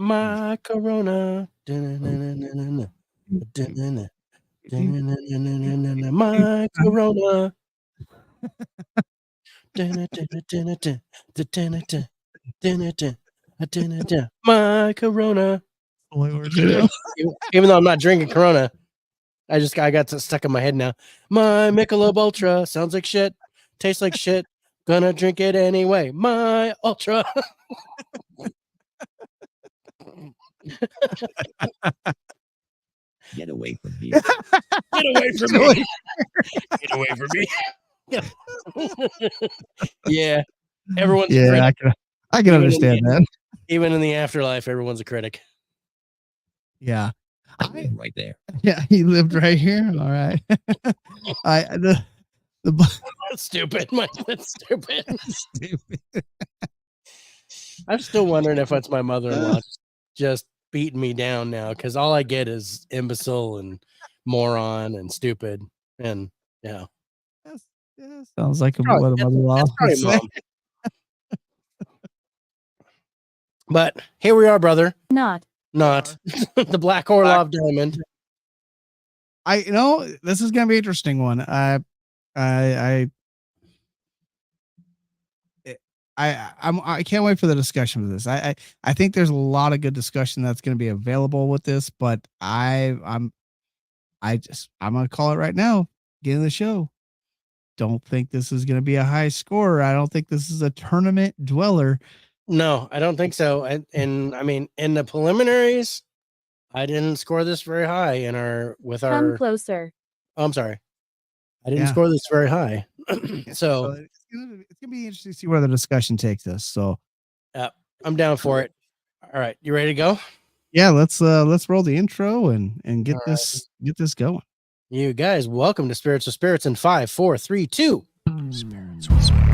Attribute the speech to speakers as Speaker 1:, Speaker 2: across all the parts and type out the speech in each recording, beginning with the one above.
Speaker 1: My Corona. My Corona. My Corona. Even though I'm not drinking Corona, I got stuck in my head now. My Michelob Ultra sounds like shit, tastes like shit. Gonna drink it anyway. My Ultra.
Speaker 2: Get away from me.
Speaker 1: Get away from me. Get away from me. Yeah. Everyone's a critic.
Speaker 3: I can understand that.
Speaker 1: Even in the afterlife, everyone's a critic.
Speaker 3: Yeah.
Speaker 2: I live right there.
Speaker 3: Yeah, he lived right here. All right.
Speaker 1: That's stupid, Mike. That's stupid. I'm still wondering if it's my mother-in-law just beating me down now, because all I get is imbecile and moron and stupid, and yeah.
Speaker 3: Sounds like what a mother-in-law would say.
Speaker 1: But here we are, brother.
Speaker 4: Not
Speaker 1: the Black Orlov Diamond.
Speaker 3: This is gonna be an interesting one. I can't wait for the discussion of this. I think there's a lot of good discussion that's going to be available with this, but I'm gonna call it right now. Beginning of the show. Don't think this is going to be a high scorer. I don't think this is a tournament dweller.
Speaker 1: No, I don't think so. And I mean, in the preliminaries, I didn't score this very high
Speaker 4: Come closer.
Speaker 1: Oh, I'm sorry. I didn't score this very high. So
Speaker 3: it's gonna be interesting to see where the discussion takes us. So
Speaker 1: I'm down for it. All right, you ready to go?
Speaker 3: Yeah, let's roll the intro and get this going.
Speaker 1: You guys, welcome to Spirits with Spirits in 5, 4, 3, 2.
Speaker 2: Spirits with Spirits.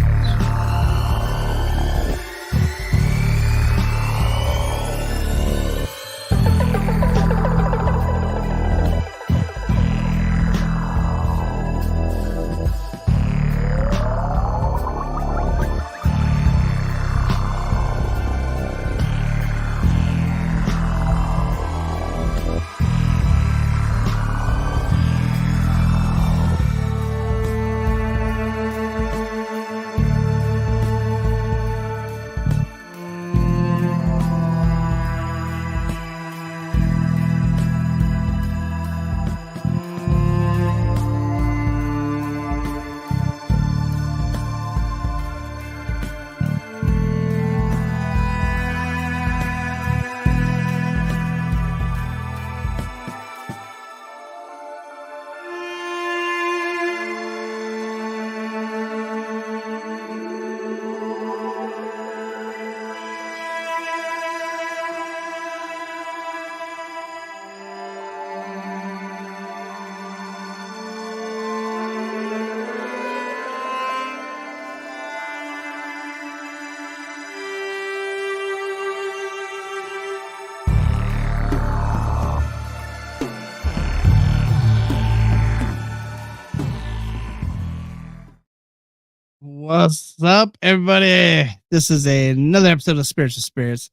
Speaker 3: What's up, everybody? This is another episode of Spirits with Spirits,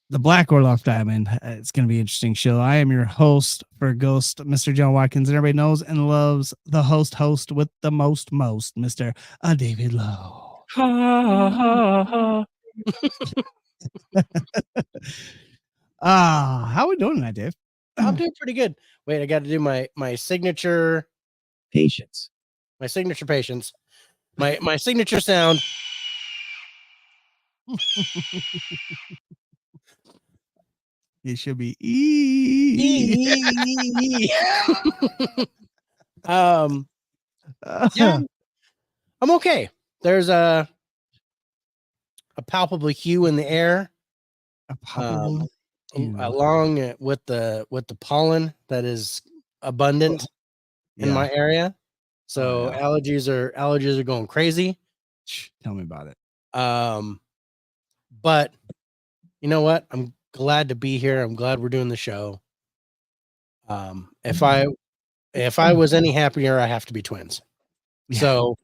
Speaker 3: the Black Orlov Diamond. It's going to be an interesting show. I am your host for Ghost, Mr. John Watkins, and everybody knows and loves the host with the most, Mr. David Lowe. How are we doing tonight, Dave?
Speaker 1: I'm doing pretty good. Wait, I got to do my signature
Speaker 2: Patience.
Speaker 1: My signature patience. My signature sound.
Speaker 3: It should be
Speaker 1: yeah, I'm okay. There's a palpable hue in the air, along with the pollen that is abundant in my area. So allergies are going crazy.
Speaker 3: Tell me about it.
Speaker 1: But you know what? I'm glad to be here. I'm glad we're doing the show. If I was any happier, I have to be twins.
Speaker 3: Yeah.
Speaker 1: So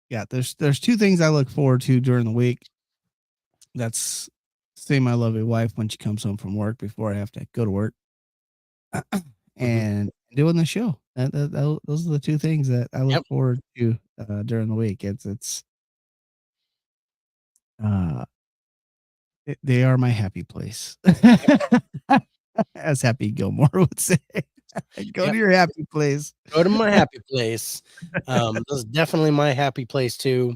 Speaker 3: yeah, there's two things I look forward to during the week. That's see my lovely wife when she comes home from work before I have to go to work, and doing the show. Those are the two things that I look forward to during the week. They are my happy place, as Happy Gilmore would say. Go to your happy place.
Speaker 1: Go to my happy place. This is definitely my happy place too.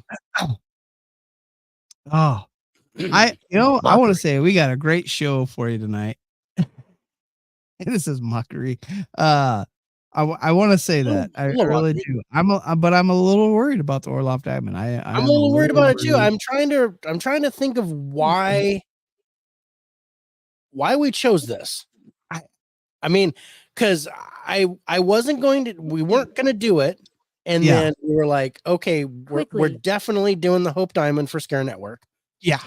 Speaker 3: Oh, I want to say we got a great show for you tonight. This is mockery. I want to say that I really do. But I'm a little worried about the Orlov Diamond.
Speaker 1: I'm a little worried about it too. I'm trying to think of why we chose this. I mean, because we weren't going to do it, and then we were like, okay, we're definitely doing the Hope Diamond for Scare Network.
Speaker 3: Yeah.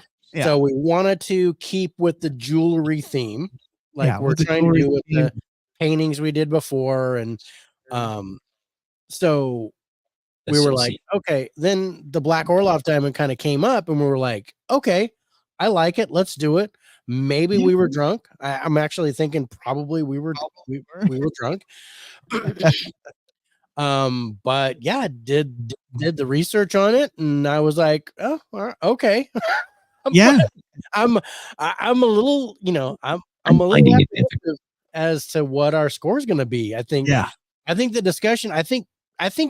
Speaker 1: So we wanted to keep with the jewelry theme, like we're trying to do with the paintings we did before, and so we were like, okay. Then the Black Orlov Diamond kind of came up, and we were like, okay, I like it. Let's do it. Maybe we were drunk. I'm actually thinking probably we were drunk. But yeah, did the research on it, and I was like, oh, okay. I'm a little, I'm a little apprehensive as to what our score is going to be. I think the discussion, I think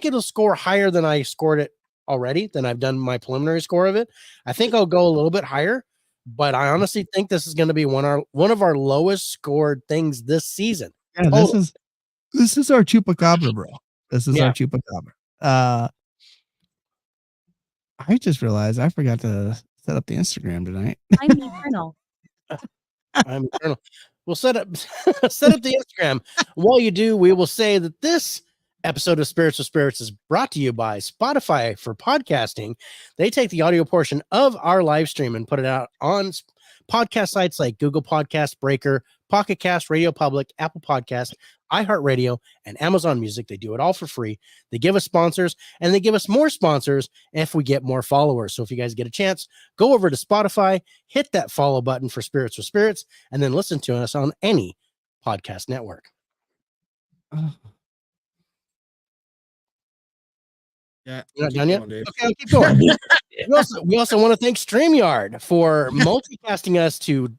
Speaker 1: it'll score higher than I scored it already, than I've done my preliminary score of it. I think I'll go a little bit higher, but I honestly think this is going to be one of our lowest scored things this season.
Speaker 3: Yeah, this is our chupacabra, bro. This is our chupacabra. I just realized I forgot to set up the Instagram tonight.
Speaker 4: I'm eternal.
Speaker 1: I'm eternal. We'll set up the Instagram. While you do, we will say that this episode of Spirits with Spirits is brought to you by Spotify for podcasting. They take the audio portion of our live stream and put it out on podcast sites like Google Podcast, Breaker, Pocket Cast, Radio Public, Apple Podcast, iHeartRadio, and Amazon Music. They do it all for free. They give us sponsors, and they give us more sponsors if we get more followers. So if you guys get a chance, go over to Spotify, hit that follow button for Spirits with Spirits, and then listen to us on any podcast network.
Speaker 5: Yeah,
Speaker 1: you're not done yet? Okay, I'll keep going. We also want to thank StreamYard for multicasting us to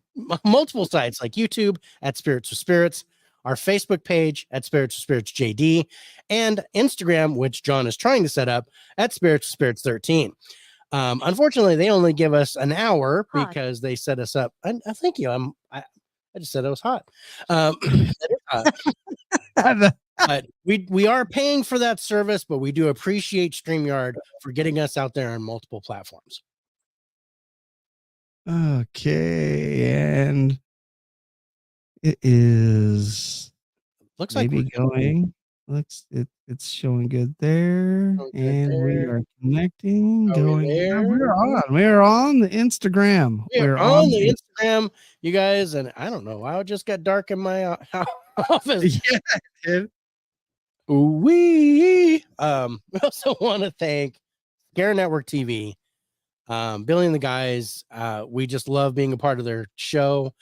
Speaker 1: multiple sites like YouTube at Spirits with Spirits, our Facebook page at Spirits with Spirits JD, and Instagram, which John is trying to set up, at Spirits with Spirits 13. Unfortunately, they only give us an hour because they set us up. Thank you. I just said it was hot. It is hot. But we are paying for that service, but we do appreciate StreamYard for getting us out there on multiple platforms.
Speaker 3: Okay, and it is
Speaker 1: looks
Speaker 3: maybe
Speaker 1: like
Speaker 3: going. It's showing good there, and we are connecting. We're on the Instagram.
Speaker 1: We're on the Instagram, you guys, and I don't know why it just got dark in my office.
Speaker 3: Yeah, it did.
Speaker 1: We also want to thank Scare Network TV, Billy and the guys. We just love being a part of their show.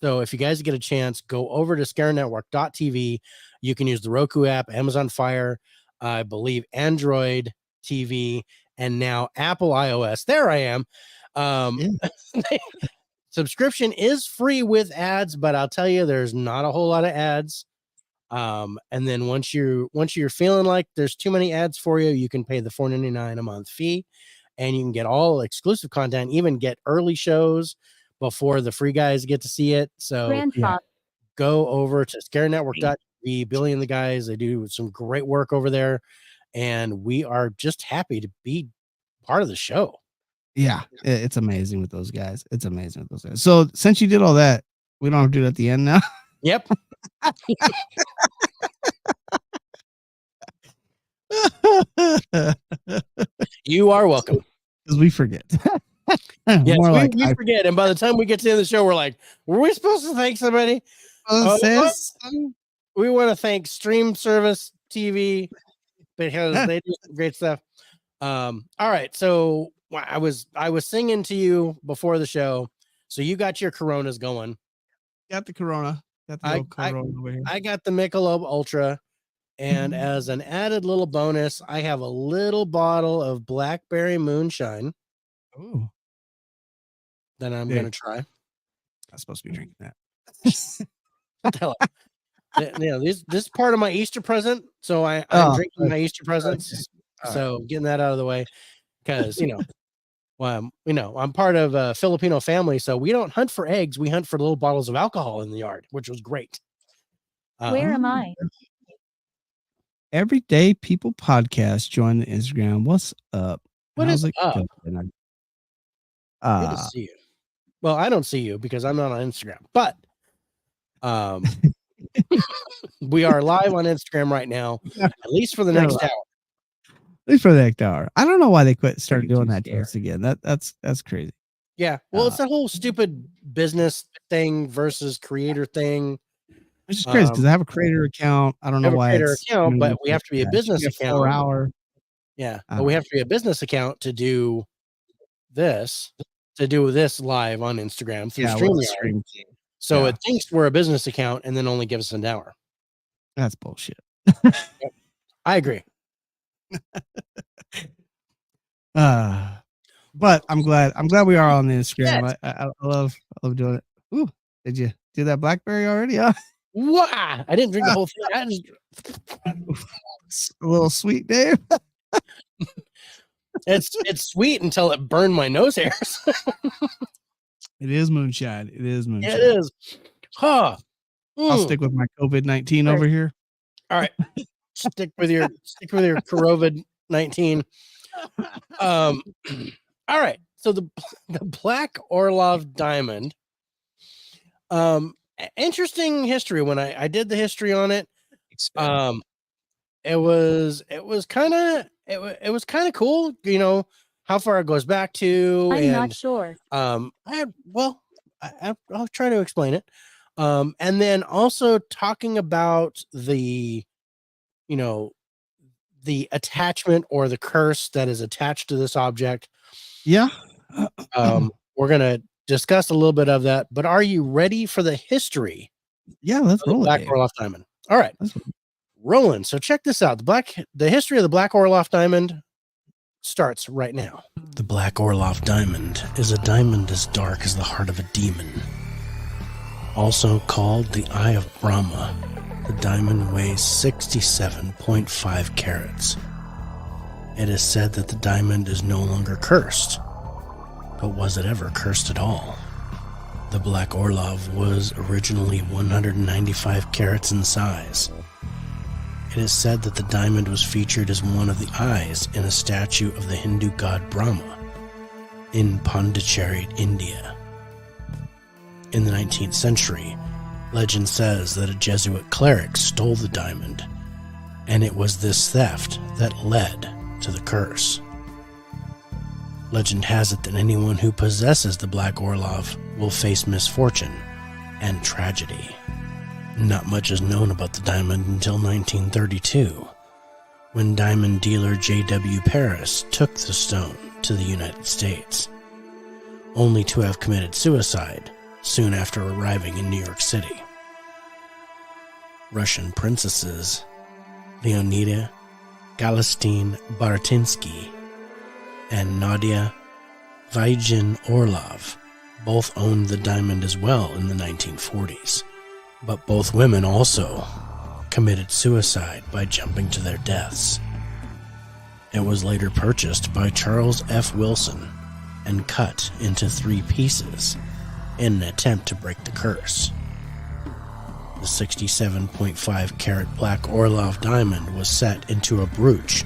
Speaker 1: So if you guys get a chance, go over to scarenetwork.tv. You can use the Roku app, Amazon Fire, I believe Android TV, and now Apple iOS. There I am. Subscription is free with ads, but I'll tell you, there's not a whole lot of ads. And then once you're feeling like there's too many ads for you, you can pay the $4.99 a month fee, and you can get all exclusive content, even get early shows before the free guys get to see it. So go over to scarenetwork.tv. Billy and the guys, they do some great work over there, and we are just happy to be part of the show.
Speaker 3: Yeah, it's amazing with those guys. It's amazing with those guys. So since you did all that, we don't have to do it at the end now.
Speaker 1: Yep. You are welcome.
Speaker 3: Because we forget.
Speaker 1: Yes, we forget. And by the time we get to the end of the show, we're like, were we supposed to thank somebody? We want to thank Stream Service TV because they do some great stuff. All right. So I was singing to you before the show. So you got your Coronas going.
Speaker 3: Got the Corona. Got the old Corona over here.
Speaker 1: I got the Michelob Ultra. And as an added little bonus, I have a little bottle of blackberry moonshine.
Speaker 3: Oh.
Speaker 1: That I'm going to try.
Speaker 3: I'm supposed to be drinking that.
Speaker 1: This is part of my Easter present. So I'm drinking my Easter presents. So getting that out of the way. Because, I'm part of a Filipino family. So we don't hunt for eggs. We hunt for little bottles of alcohol in the yard, which was great.
Speaker 4: Where am I?
Speaker 3: Everyday People Podcast. Join the Instagram. What's up?
Speaker 1: What is up?
Speaker 3: Good
Speaker 1: to see you. Well, I don't see you because I'm not on Instagram, but we are live on Instagram right now, at least for the next hour.
Speaker 3: At least for the next hour. I don't know why they started doing that to us again. That's crazy.
Speaker 1: Yeah. Well, it's that whole stupid business thing versus creator thing.
Speaker 3: It's just crazy because I have a creator account. I don't know why it's
Speaker 1: account, but we have to be a business account.
Speaker 3: 4 hour.
Speaker 1: Yeah. But we have to be a business account to do this live on Instagram through StreamYard. So it thinks we're a business account and then only gives us an hour.
Speaker 3: That's bullshit.
Speaker 1: I agree.
Speaker 3: But I'm glad we are on the Instagram. I love doing it. Ooh, did you do that blackberry already?
Speaker 1: Wow. I didn't drink the whole thing. I
Speaker 3: just a little sweet, Dave.
Speaker 1: It's sweet until it burned my nose hairs.
Speaker 3: It is moonshine.
Speaker 1: It is. Huh.
Speaker 3: I'll stick with my COVID-19 over here.
Speaker 1: All right. stick with your COVID-19. All right. So the Black Orlov Diamond. Interesting history. When I did the history on it, it was kind of cool, how far it goes back to.
Speaker 4: I'm not sure.
Speaker 1: I'll try to explain it. And then also talking about the attachment or the curse that is attached to this object.
Speaker 3: Yeah.
Speaker 1: We're gonna discuss a little bit of that, but are you ready for the history?
Speaker 3: Yeah, let's roll it.
Speaker 1: Black Orlov Diamond. All right. Rolling. So check this out. The history of the Black Orlov Diamond starts right now. The Black Orlov Diamond is a diamond as dark as the heart of a demon. Also called the Eye of Brahma, the diamond weighs 67.5 carats. It is said that the diamond is no longer cursed. But was it ever cursed at all? The Black Orlov was originally 195 carats in size. It is said that the diamond was featured as one of the eyes in a statue of the Hindu god Brahma in Pondicherry, India. In the 19th century, legend says that a Jesuit cleric stole the diamond, and it was this theft that led to the curse. Legend has it that anyone who possesses the Black Orlov will face misfortune and tragedy. Not much is known about the diamond until 1932, when diamond dealer J.W. Paris took the stone to the United States, only to have committed suicide soon after arriving in New York City. Russian princesses Leonida Galistine Baratinsky and Nadia Vygin Orlov both owned the diamond as well in the 1940s. But both women also committed suicide by jumping to their deaths. It was later purchased by Charles F. Wilson and cut into 3 pieces in an attempt to break the curse. The 67.5 carat Black Orlov diamond was set into a brooch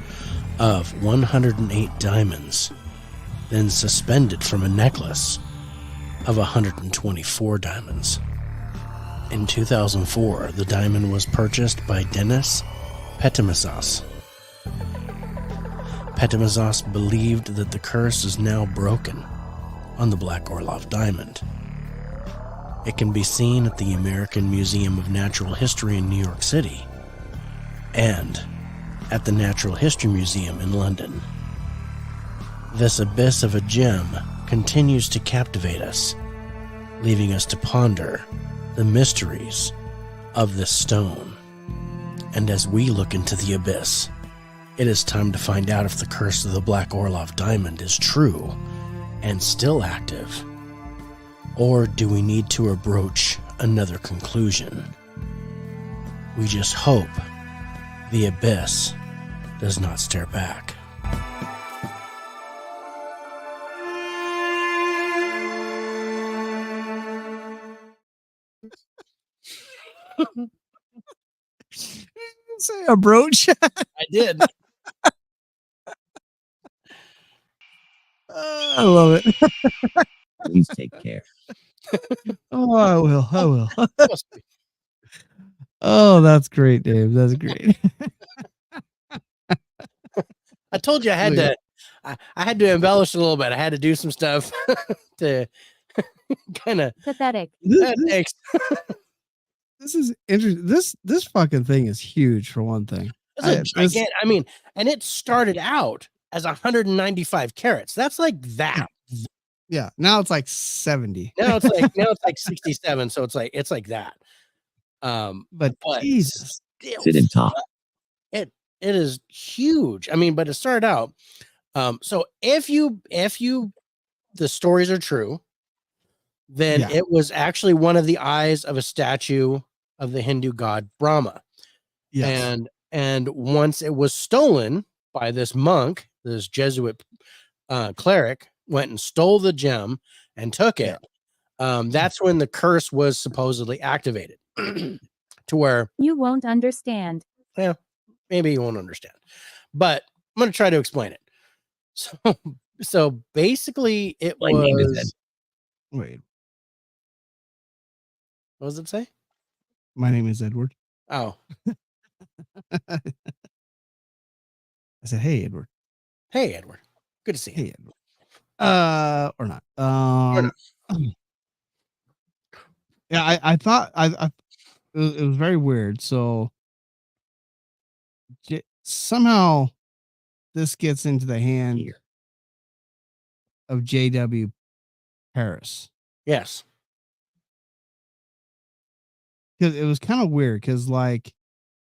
Speaker 1: of 108 diamonds, then suspended from a necklace of 124 diamonds. In 2004, the diamond was purchased by Denis Petimazos. Petimazos believed that the curse is now broken on the Black Orlov diamond. It can be seen at the American Museum of Natural History in New York City and at the Natural History Museum in London. This abyss of a gem continues to captivate us leaving us to ponder the mysteries of this stone. And as we look into the abyss, it is time to find out if the curse of the Black Orlov Diamond is true and still active, or do we need to approach another conclusion? We just hope the abyss does not stare back.
Speaker 3: Say a brooch.
Speaker 1: I did.
Speaker 3: I love it.
Speaker 2: Please take care.
Speaker 3: Oh, I will. Oh, that's great, Dave. That's great.
Speaker 1: I told you I had to. I had to embellish a little bit. I had to do some stuff to kind of.
Speaker 4: Pathetic.
Speaker 1: Thanks.
Speaker 3: This is interesting. This fucking thing is huge for one thing.
Speaker 1: It's gigantic. I mean, and it started out as 195 carats. That's like that.
Speaker 3: Yeah. Now it's like 70.
Speaker 1: Now it's like 67. So it's like that.
Speaker 3: But Jesus,
Speaker 2: Sit and talk.
Speaker 1: It is huge. I mean, but it started out. So if the stories are true, then it was actually one of the eyes of a statue of the Hindu god Brahma.
Speaker 3: yes.
Speaker 1: And once it was stolen by this monk, this Jesuit cleric, went and stole the gem and took it. That's when the curse was supposedly activated. To where
Speaker 4: You won't understand.
Speaker 1: yeah, maybe you won't understand, but I'm going to try to explain it. So basically, it
Speaker 2: My name is Ed.
Speaker 1: was.
Speaker 3: Wait,
Speaker 1: What does it say?
Speaker 3: my name is Edward.
Speaker 1: Oh,
Speaker 3: I said, hey, Edward.
Speaker 1: hey, Edward. Good to see you.
Speaker 3: Hey, Edward. Or not. Yeah, I thought it was very weird. So somehow this gets into the hand
Speaker 2: Here.
Speaker 3: of J.W. Paris.
Speaker 1: Yes.
Speaker 3: Because it was kind of weird, because like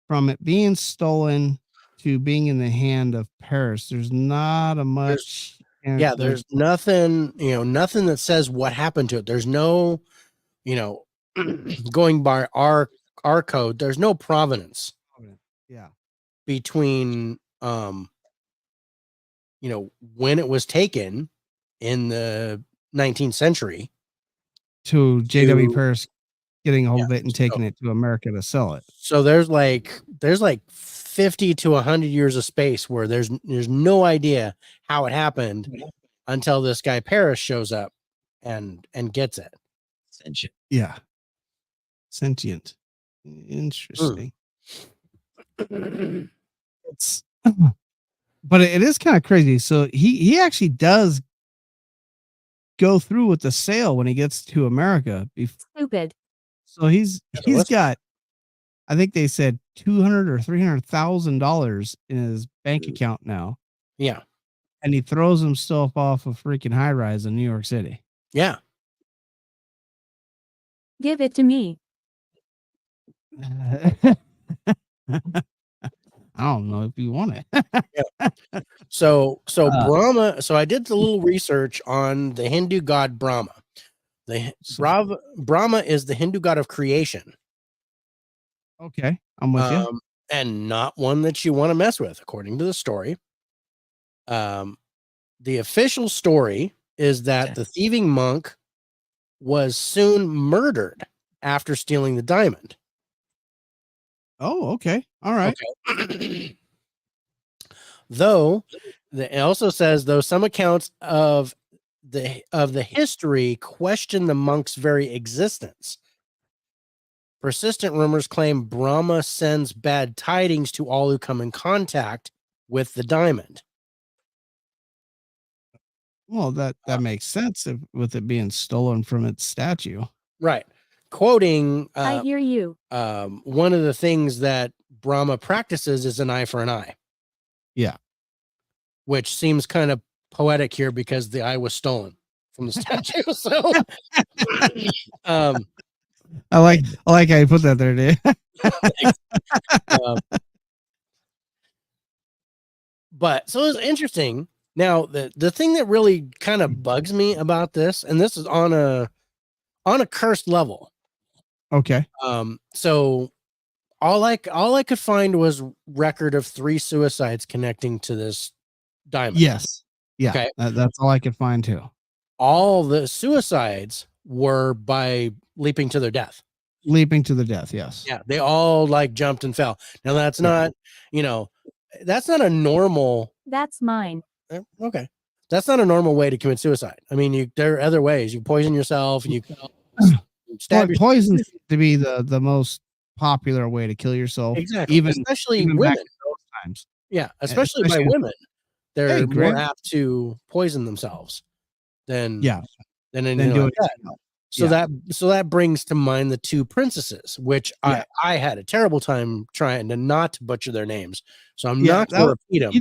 Speaker 3: from it being stolen to being in the hand of Paris, there's not a much.
Speaker 1: There's nothing, nothing that says what happened to it. There's no, going by our code, there's no provenance.
Speaker 3: Yeah.
Speaker 1: Between, when it was taken in the 19th century
Speaker 3: To J.W.
Speaker 1: to-
Speaker 3: Paris getting a hold of it and taking it to America to sell it.
Speaker 1: So there's like 50 to 100 years of space where there's no idea how it happened until this guy Paris shows up and gets it.
Speaker 2: Sentient.
Speaker 3: Yeah. Sentient. Interesting. It's but it is kind of crazy. So he actually does go through with the sale when he gets to America.
Speaker 4: Stupid.
Speaker 3: So he's
Speaker 1: what's-
Speaker 3: got, I think they said $200,000 or $300,000 in his bank account now,
Speaker 1: Yeah.
Speaker 3: and he throws himself off a freaking high rise in New York City.
Speaker 1: Yeah.
Speaker 4: Give it to me.
Speaker 3: I don't know if you want it.
Speaker 1: So Brahma. So I did a little research on the Hindu god Brahma. Brahma is the Hindu god of creation.
Speaker 3: Okay, I'm with you.
Speaker 1: And not one that you want to mess with, according to the story. The official story is that the thieving monk was soon murdered after stealing the diamond.
Speaker 3: Oh, okay. All right.
Speaker 1: Okay. Though it also says, though some accounts of the history question the monk's very existence. Persistent rumors claim Brahma sends bad tidings to all who come in contact with the diamond.
Speaker 3: Well, that makes sense with it being stolen from its statue.
Speaker 1: Right. Quoting
Speaker 4: I hear you.
Speaker 1: one of the things that Brahma practices is an eye for an eye.
Speaker 3: Yeah.
Speaker 1: Which seems kind of poetic here because the eye was stolen. from the statue. So,
Speaker 3: I like how you put that there, dude.
Speaker 1: But so it's interesting. Now, the thing that really kind of bugs me about this, and this is on a cursed level.
Speaker 3: Okay.
Speaker 1: So all I could find was record of 3 suicides connecting to this diamond.
Speaker 3: Yes. Yeah.
Speaker 1: Okay.
Speaker 3: That's all I could find too.
Speaker 1: All the suicides were by leaping to their death.
Speaker 3: Leaping to the death. Yes.
Speaker 1: Yeah. They all like jumped and fell. Now that's not, that's not a normal.
Speaker 4: That's mine.
Speaker 1: Okay. That's not a normal way to commit suicide. I mean, there are other ways. You poison yourself. You stab yourself.
Speaker 3: Poison seems to be the most popular way to kill yourself.
Speaker 1: Exactly. Especially
Speaker 3: even
Speaker 1: women.
Speaker 3: back in those times.
Speaker 1: Yeah. Especially by women. They're more apt to poison themselves than anything like that. So that brings to mind the 2 princesses, which I had a terrible time trying to not butcher their names. So I'm not going to repeat them.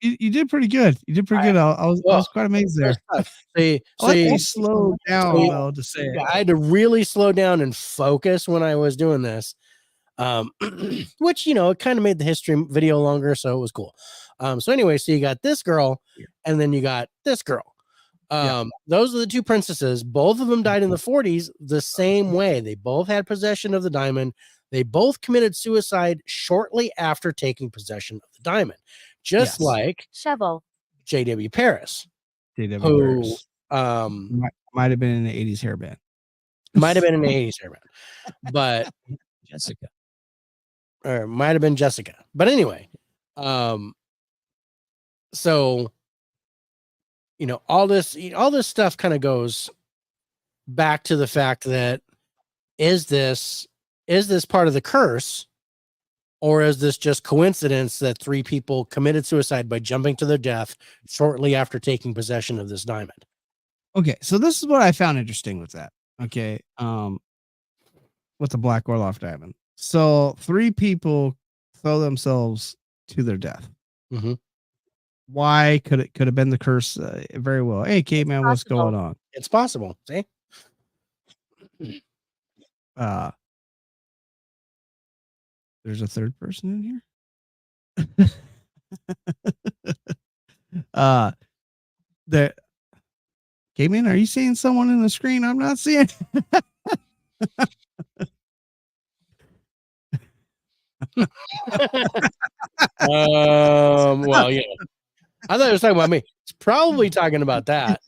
Speaker 3: You did pretty good. You did pretty good. I was quite amazed there. You slowed down though to say it.
Speaker 1: I had to really slow down and focus when I was doing this. Which it kind of made the history video longer, so it was cool. So anyway, so you got this girl, and then you got this girl. Those are the 2 princesses. Both of them died in the 40s the same way. They both had possession of the diamond. They both committed suicide shortly after taking possession of the diamond, just like
Speaker 4: Shovel
Speaker 1: J.W. Paris,
Speaker 3: who might have been in the 80s hairband.
Speaker 1: Might have been in the 80s hairband, but
Speaker 2: Jessica.
Speaker 1: Or might have been Jessica. But anyway, so all this stuff kind of goes back to the fact that is this part of the curse, or is this just coincidence that 3 people committed suicide by jumping to their death shortly after taking possession of this diamond?
Speaker 3: Okay, so this is what I found interesting with that. Okay, with the Black Orlov Diamond. So 3 people throw themselves to their death.
Speaker 1: Mm-hmm.
Speaker 3: Why could it have been the curse? Very well. Hey, Caveman, what's going on?
Speaker 1: It's possible. See?
Speaker 3: There's a 3rd person in here. The Caveman, are you seeing someone in the screen? I'm not seeing.
Speaker 1: Well, yeah. I thought it was talking about me. It's probably talking about that.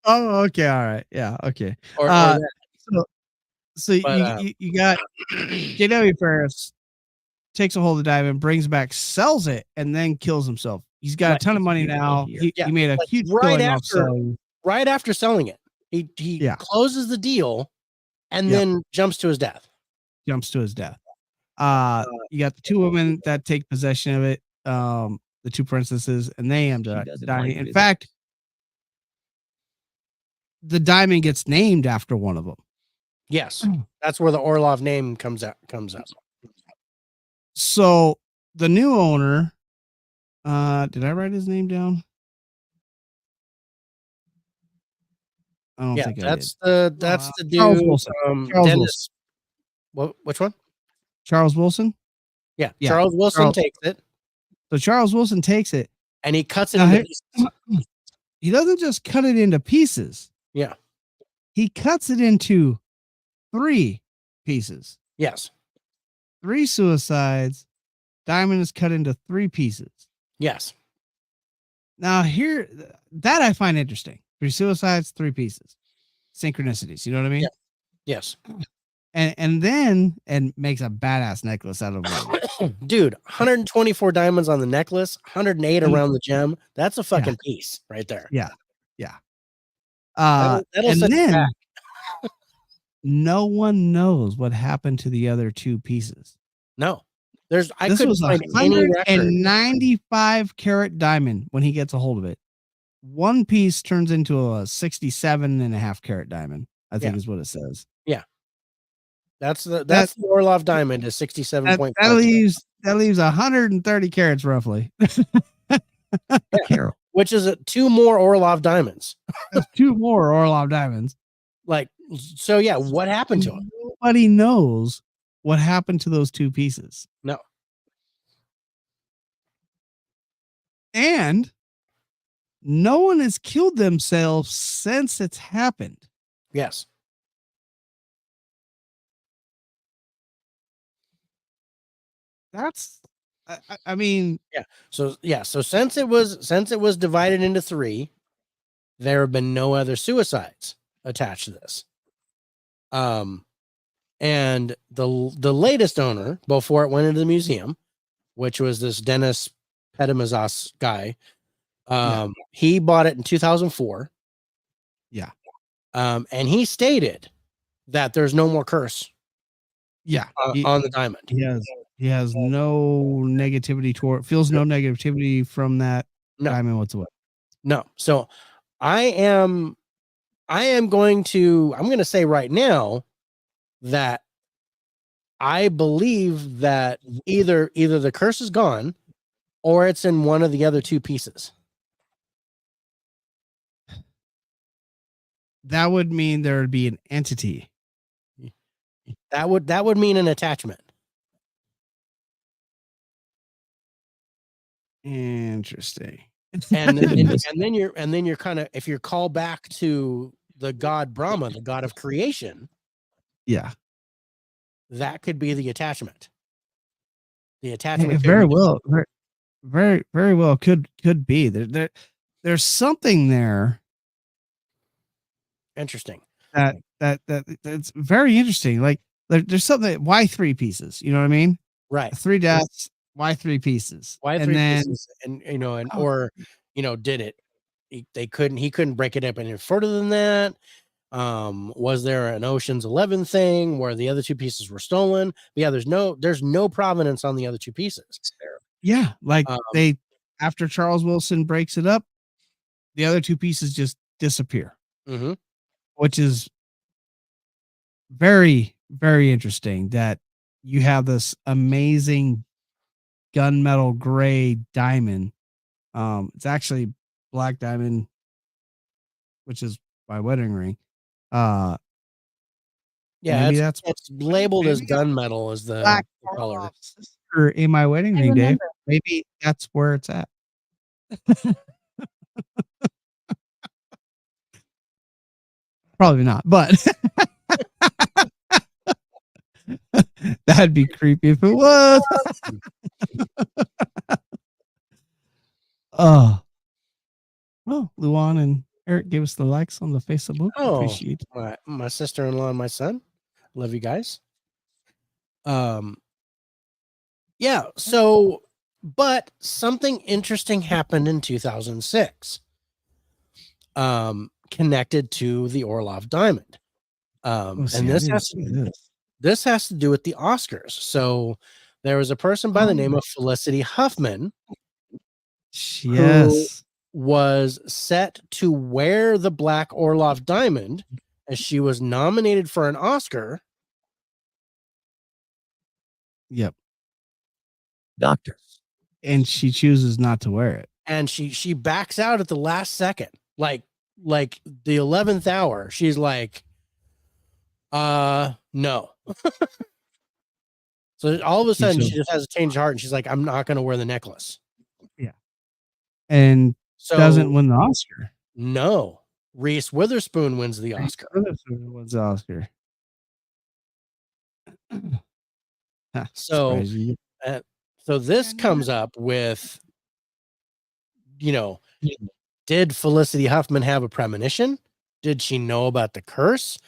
Speaker 3: Oh, okay. All right. Yeah. Okay. So you got J.W. Paris takes a hold of the diamond, brings back, sells it, and then kills himself. He's got a ton of money now. He made a huge killing off selling.
Speaker 1: Right after selling it, he closes the deal and then jumps to his death.
Speaker 3: You got the 2 women that take possession of it, the 2 princesses, and they end up dying. In fact, the diamond gets named after one of them.
Speaker 1: Yes, that's where the Orlov name comes up.
Speaker 3: So the new owner, did I write his name down? I don't think I did.
Speaker 1: That's the dude.
Speaker 3: Charles Wilson.
Speaker 1: Dennis. Which one?
Speaker 3: Charles Wilson.
Speaker 1: Yeah. Charles Wilson takes it.
Speaker 3: So Charles Wilson takes it
Speaker 1: and he cuts it into pieces.
Speaker 3: He doesn't just cut it into pieces.
Speaker 1: Yeah.
Speaker 3: He cuts it into 3 pieces.
Speaker 1: Yes.
Speaker 3: 3 suicides. Diamond is cut into 3 pieces.
Speaker 1: Yes.
Speaker 3: Now here, that I find interesting. 3 suicides, 3 pieces. Synchronicities. You know what I mean?
Speaker 1: Yeah. Yes.
Speaker 3: And then makes a badass necklace out of it.
Speaker 1: Dude, 124 diamonds on the necklace, 108 around the gem. That's a fucking piece right there.
Speaker 3: Yeah.
Speaker 1: That'll
Speaker 3: and then no one knows what happened to the other 2 pieces.
Speaker 1: No. I couldn't find any record.
Speaker 3: 195 carat diamond when he gets a hold of it. 1 piece turns into a 67.5 carat diamond, I think is what it says.
Speaker 1: Yeah. That's the Orlov diamond is 67.5.
Speaker 3: That leaves 130 carats roughly.
Speaker 2: Carol,
Speaker 1: which is 2 more Orlov diamonds.
Speaker 3: That's 2 more Orlov diamonds.
Speaker 1: Like, so yeah, what happened to him?
Speaker 3: Nobody knows what happened to those 2 pieces.
Speaker 1: No.
Speaker 3: And no one has killed themselves since it's happened.
Speaker 1: Yes.
Speaker 3: That's, I mean,
Speaker 1: So since it was divided into 3, there have been no other suicides attached to this. And the latest owner before it went into the museum, which was this Dennis Pedimazas guy, he bought it in 2004.
Speaker 3: Yeah.
Speaker 1: And he stated that there's no more curse.
Speaker 3: Yeah,
Speaker 1: on the diamond.
Speaker 3: He has no negativity feels no negativity from that diamond whatsoever.
Speaker 1: No. So I'm going to say right now that I believe that either the curse is gone or it's in one of the other 2 pieces.
Speaker 3: That would mean there would be an entity.
Speaker 1: That would mean an attachment.
Speaker 3: Interesting.
Speaker 1: And then you're kind of, if you're called back to the god Brahma, the god of creation,
Speaker 3: yeah,
Speaker 1: that could be the attachment. The attachment
Speaker 3: very well, very well could be there's something there.
Speaker 1: Interesting.
Speaker 3: That's very interesting. Like there's something. Why 3 pieces? You know what I mean?
Speaker 1: Right.
Speaker 3: 3 deaths. Why 3 pieces?
Speaker 1: Why 3 pieces? And or did it? He couldn't break it up any further than that. Was there an Ocean's 11 thing where the other 2 pieces were stolen? But yeah, there's no provenance on the other 2 pieces.
Speaker 3: Yeah, like after Charles Wilson breaks it up, the other 2 pieces just disappear.
Speaker 1: Mm-hmm.
Speaker 3: Which is very, very interesting that you have this amazing gunmetal gray diamond. It's actually black diamond, which is my wedding ring.
Speaker 1: Yeah,
Speaker 3: maybe
Speaker 1: it's labeled as gunmetal as the
Speaker 3: black
Speaker 1: color
Speaker 3: in my wedding ring, Dave. Maybe that's where it's at. Probably not, but that'd be creepy if it was. Oh, well, Luan and Eric gave us the likes on the Facebook. Appreciate
Speaker 1: my sister-in-law and my son. Love you guys. Yeah. So, but something interesting happened in 2006. Connected to the Orlov Diamond. And this has to do with the Oscars. So there was a person by the name of Felicity Huffman.
Speaker 3: Yes.
Speaker 1: Who was set to wear the Black Orlov Diamond as she was nominated for an Oscar.
Speaker 3: Yep.
Speaker 2: Doctor.
Speaker 3: And she chooses not to wear it.
Speaker 1: And she backs out at the last second. Like the 11th hour, she's like, no. So all of a sudden she just has a change of heart and she's like, I'm not going to wear the necklace.
Speaker 3: Yeah. And so doesn't win the Oscar.
Speaker 1: No. Reese Witherspoon wins the Oscar.
Speaker 3: Witherspoon wins the Oscar.
Speaker 1: So this comes up with, did Felicity Huffman have a premonition? Did she know about the curse?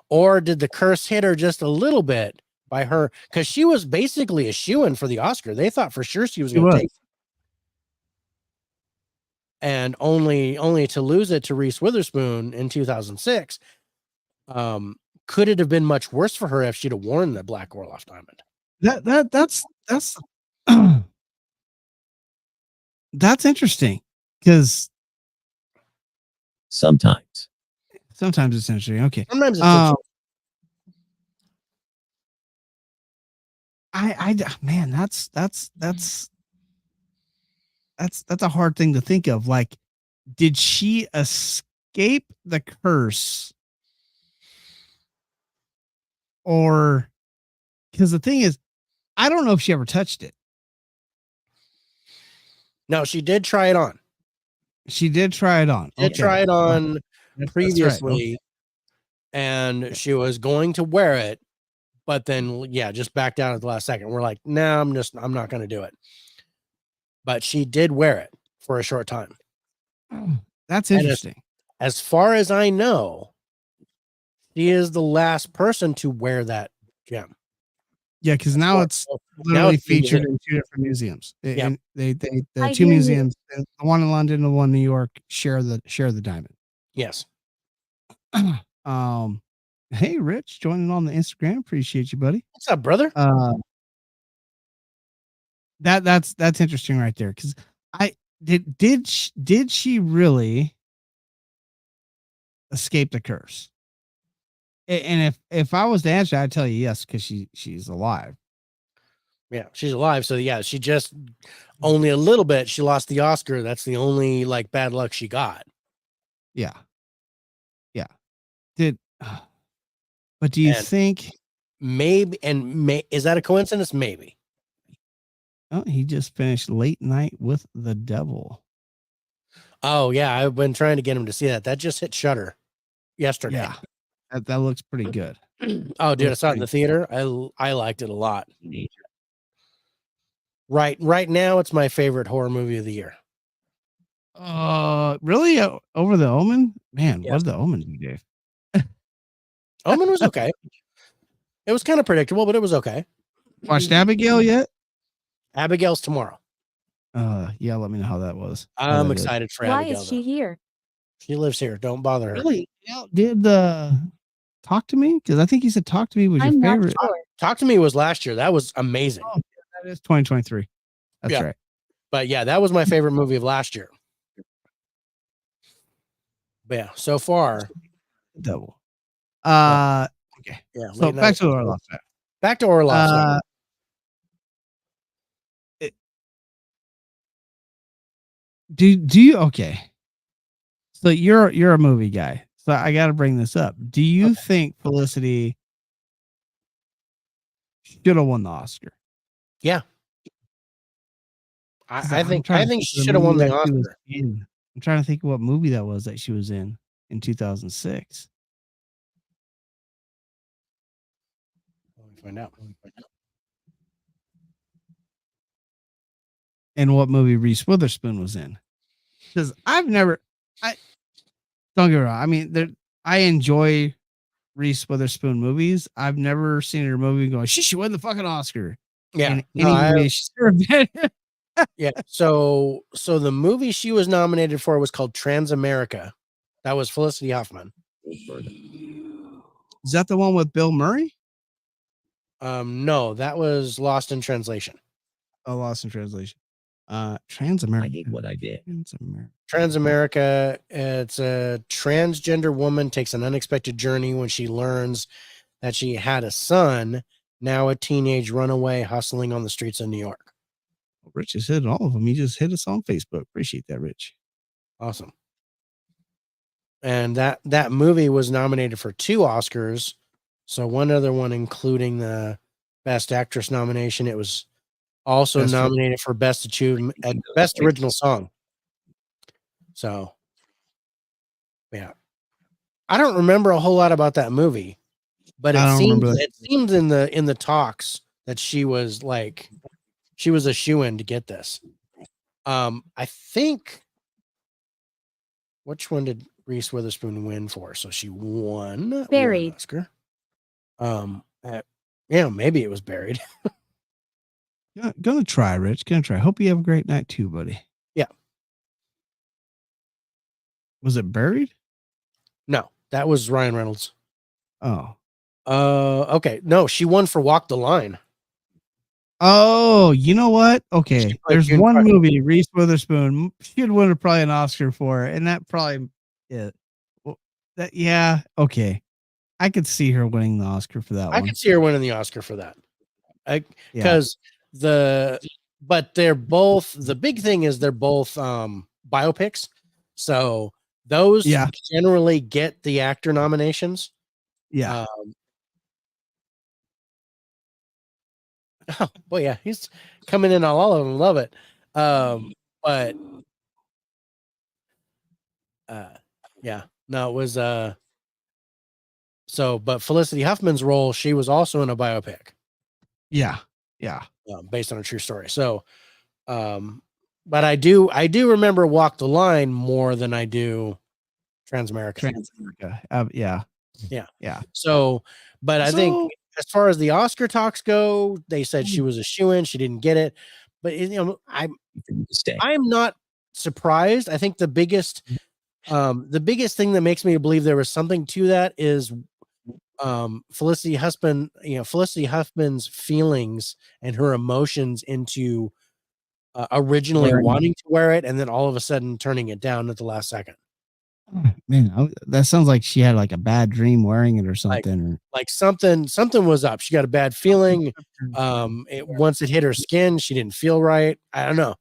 Speaker 1: Or did the curse hit her just a little bit by her? Because she was basically a shoo-in for the Oscar. They thought for sure she was going to take it. And only to lose it to Reese Witherspoon in 2006. Could it have been much worse for her if she'd have worn the Black Orlov Diamond?
Speaker 3: That's that's interesting because
Speaker 2: sometimes
Speaker 3: it's interesting. Okay.
Speaker 1: Sometimes it's interesting.
Speaker 3: Man, that's a hard thing to think of. Like did she escape the curse? Or because the thing is, I don't know if she ever touched it.
Speaker 1: No, she did try it on.
Speaker 3: She did try it on.
Speaker 1: Did try it on
Speaker 3: That's
Speaker 1: previously,
Speaker 3: right. Okay.
Speaker 1: and she was going to wear it, but then just backed down at the last second. We're like, no, I'm not going to do it. But she did wear it for a short time.
Speaker 3: That's interesting.
Speaker 1: As far as I know, she is the last person to wear that gem.
Speaker 3: Yeah, because now it's literally featured in 2 different museums.
Speaker 1: Yeah,
Speaker 3: the 2 museums, the one in London and the one in New York, share the diamond.
Speaker 1: Yes.
Speaker 3: Hey, Rich, joining on the Instagram. Appreciate you, buddy.
Speaker 1: What's up, brother?
Speaker 3: That's interesting right there, because I did she really escape the curse? And if I was to answer, I'd tell you yes, because she's alive.
Speaker 1: Yeah, she's alive. So she just only a little bit. She lost the Oscar. That's the only bad luck she got.
Speaker 3: Yeah. But do you think
Speaker 1: maybe? Is that a coincidence? Maybe.
Speaker 3: Oh, he just finished Late Night with the Devil.
Speaker 1: Oh yeah, I've been trying to get him to see that. That just hit Shudder yesterday.
Speaker 3: Yeah, that looks pretty good.
Speaker 1: Oh, dude, I saw it in the theater. I liked it a lot. Right now, it's my favorite horror movie of the year.
Speaker 3: Really? Over The Omen? Man,
Speaker 1: Yes.
Speaker 3: what did The Omen do, Dave?
Speaker 1: Omen was okay. It was kind of predictable, but it was okay.
Speaker 3: Watched Abigail yet?
Speaker 1: Abigail's tomorrow.
Speaker 3: Yeah, let me know how that was.
Speaker 1: I'm excited for
Speaker 4: Why
Speaker 1: Abigail.
Speaker 4: Why is she here?
Speaker 1: She lives here. Don't bother her.
Speaker 3: Really? Did Talk to Me? Because I think you said Talk to Me was your favorite.
Speaker 4: Not sure.
Speaker 1: Talk to Me was last year. That was amazing.
Speaker 3: Oh, that is 2023. That's right.
Speaker 1: But yeah, that was my favorite movie of last year. But yeah, so far.
Speaker 3: Devil. Okay.
Speaker 1: Yeah.
Speaker 3: So back to Orlov.
Speaker 1: Back to Orlov.
Speaker 3: Do you okay? So you're a movie guy. So I got to bring this up. Do you think Felicity should have won the Oscar?
Speaker 1: Yeah. I think she should have won the Oscar.
Speaker 3: I'm trying to think of what movie that was that she was in 2006.
Speaker 1: Let me find out.
Speaker 3: And what movie Reese Witherspoon was in. Because don't get me wrong. I mean, I enjoy Reese Witherspoon movies. I've never seen her movie going, she should win the fucking Oscar.
Speaker 1: Yeah. Yeah. So the movie she was nominated for was called Transamerica. That was Felicity Huffman.
Speaker 3: Is that the one with Bill Murray?
Speaker 1: No, that was Lost in Translation.
Speaker 3: Oh, Lost in Translation. Transamerica.
Speaker 2: I did what I did.
Speaker 1: Transamerica. It's a transgender woman takes an unexpected journey when she learns that she had a son, now a teenage runaway hustling on the streets of New York.
Speaker 3: Rich has hit all of them. He just hit us on Facebook. Appreciate that, Rich.
Speaker 1: Awesome. And that movie was nominated for 2 Oscars. So one other one, including the Best Actress nomination. It was also nominated for Best Achievement, Best Original Song. So, yeah, I don't remember a whole lot about that movie, but it seemed in the talks that she was a shoo-in to get this. I think, which one did Reese Witherspoon win for? So she won
Speaker 4: Buried.
Speaker 1: Oscar. Yeah, maybe it was Buried.
Speaker 3: Gonna try, Rich. Gonna try. Hope you have a great night too, buddy.
Speaker 1: Yeah.
Speaker 3: Was it Buried?
Speaker 1: No, that was Ryan Reynolds.
Speaker 3: Oh.
Speaker 1: Okay. No, she won for Walk the Line.
Speaker 3: Oh, you know what? Okay. There's one movie Reese Witherspoon she'd win probably an Oscar for, and that probably okay. I could see her winning the Oscar for that one.
Speaker 1: I could see her winning the Oscar for that. Because but they're both, the big thing is they're both biopics. So those
Speaker 3: Yeah.
Speaker 1: generally get the actor nominations.
Speaker 3: Yeah.
Speaker 1: Oh boy, yeah, he's coming in on all of them. Love it. But yeah, no, it was so. But Felicity Huffman's role, she was also in a biopic.
Speaker 3: Yeah. Yeah.
Speaker 1: Based on a true story. So, but I do remember Walk the Line more than I do Transamerica.
Speaker 3: Transamerica. Yeah.
Speaker 1: Yeah.
Speaker 3: Yeah.
Speaker 1: So, but I think
Speaker 3: So-
Speaker 1: as far as the Oscar talks go, they said she was a shoo-in. She didn't get it, but I'm not surprised. I think the biggest thing that makes me believe there was something to that is Felicity Huffman's feelings and her emotions into originally wanting to wear it and then all of a sudden turning it down at the last second.
Speaker 3: Man, that sounds like she had like a bad dream wearing it or something.
Speaker 1: Like something was up. She got a bad feeling. Once it hit her skin, she didn't feel right. I don't know,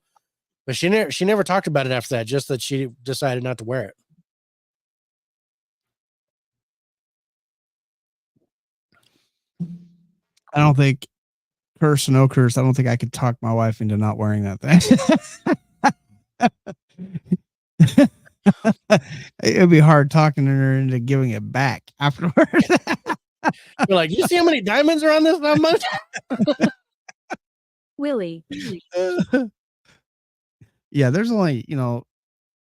Speaker 1: but she never talked about it after that. Just that she decided not to wear it.
Speaker 3: I don't think, curse or no curse, I don't think I could talk my wife into not wearing that thing. It'd be hard talking her into giving it back afterward.
Speaker 1: You're like, you see how many diamonds are on this? How much?
Speaker 4: Willie.
Speaker 3: Yeah, there's only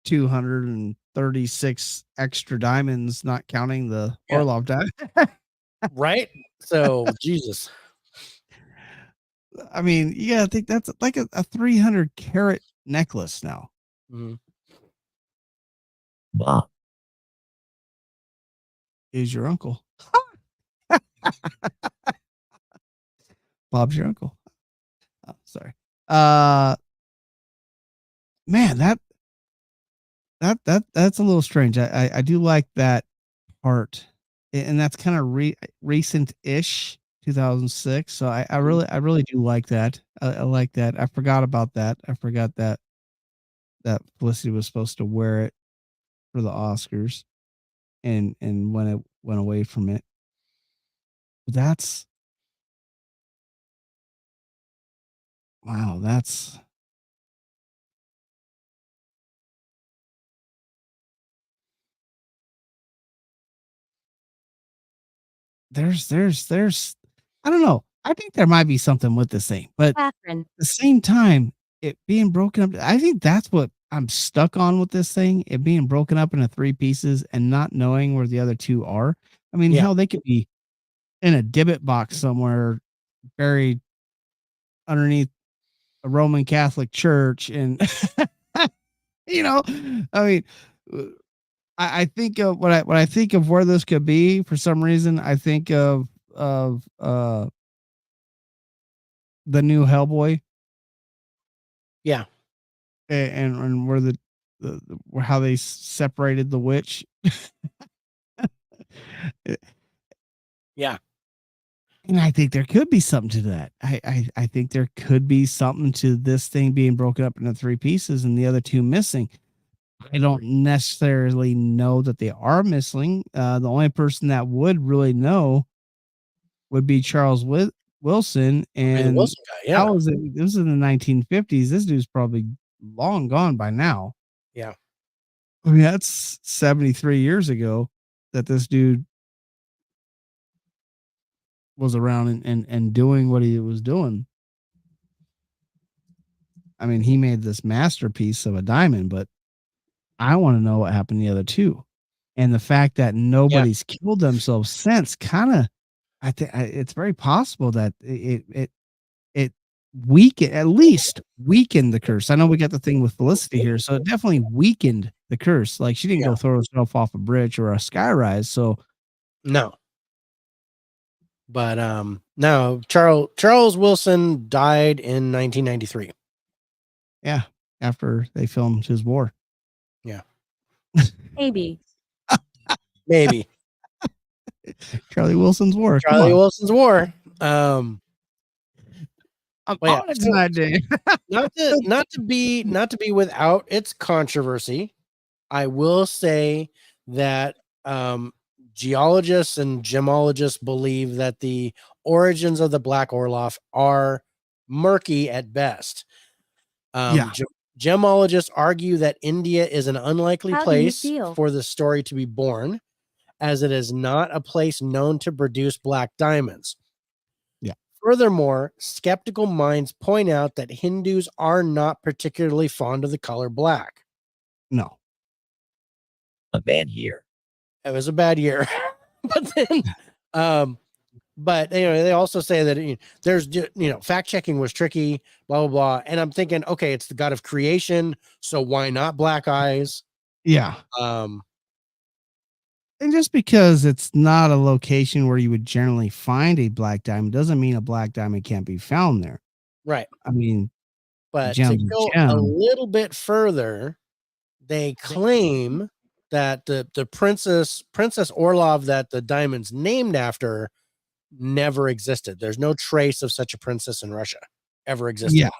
Speaker 3: 236 extra diamonds, not counting the Orlov diamond.
Speaker 1: Right? So Jesus.
Speaker 3: I mean, yeah, I think that's like a 300 carat necklace now.
Speaker 1: Mm-hmm.
Speaker 2: Bob
Speaker 3: is your uncle. Bob's your uncle. Oh, sorry. Man, that's a little strange. I do like that part, and that's kind of recent-ish, 2006. So I really do like that. I like that. I forgot about that. I forgot that Felicity was supposed to wear it for the Oscars, and when it went away from it. That's wow. There's I don't know. I think there might be something with this thing, but
Speaker 4: Catherine.
Speaker 3: at the same time, it being broken up, I think that's what I'm stuck on with this thing. It being broken up into 3 pieces and not knowing where the other 2 are. I mean, hell, they could be in a divot box somewhere, buried underneath a Roman Catholic church, and I mean, I think of when I think of where this could be. For some reason, I think of the new Hellboy.
Speaker 1: Yeah.
Speaker 3: And where the where how they separated the witch.
Speaker 1: Yeah.
Speaker 3: And I think there could be something to that. I think there could be something to this thing being broken up into 3 pieces and the other 2 missing. I don't necessarily know that they are missing. The only person that would really know would be Charles Wilson. And
Speaker 1: the Wilson guy, yeah.
Speaker 3: how was it? This was in the 1950s. This dude's probably long gone by now.
Speaker 1: Yeah.
Speaker 3: I mean, that's 73 years ago that this dude was around and doing what he was doing. I mean, he made this masterpiece of a diamond, but I want to know what happened to the other 2. And the fact that nobody's killed themselves since kind of, I think it's very possible that it at least weakened the curse. I know we got the thing with Felicity here, so it definitely weakened the curse. Like she didn't go throw herself off a bridge or a skyrise. So
Speaker 1: no. But no, Charles Wilson died in 1993.
Speaker 3: Yeah, after they filmed his war.
Speaker 1: Yeah.
Speaker 4: Maybe.
Speaker 1: Maybe.
Speaker 3: Charlie Wilson's war.
Speaker 1: Wilson's war.
Speaker 3: I'm on it tonight, Dave.
Speaker 1: not to be without its controversy. I will say that geologists and gemologists believe that the origins of the Black Orlov are murky at best.
Speaker 3: Yeah.
Speaker 1: Gemologists argue that India is an unlikely
Speaker 4: How do you
Speaker 1: place
Speaker 4: feel?
Speaker 1: for the story to be born, as it is not a place known to produce black diamonds.
Speaker 3: Yeah.
Speaker 1: Furthermore, skeptical minds point out that Hindus are not particularly fond of the color black.
Speaker 3: No.
Speaker 2: A bad year.
Speaker 1: It was a bad year. But then, but they also say that there's fact checking was tricky, blah blah blah. And I'm thinking, okay, it's the god of creation, so why not black eyes?
Speaker 3: Yeah.
Speaker 1: Um,
Speaker 3: And just because it's not a location where you would generally find a black diamond doesn't mean a black diamond can't be found there.
Speaker 1: right.
Speaker 3: I mean,
Speaker 1: But to
Speaker 3: gem's
Speaker 1: go
Speaker 3: a
Speaker 1: a
Speaker 3: gem.
Speaker 1: little bit further, they claim that the Princess Orlov that the diamond's named after never existed. There's no trace of such a princess in Russia ever existed.
Speaker 3: Yeah.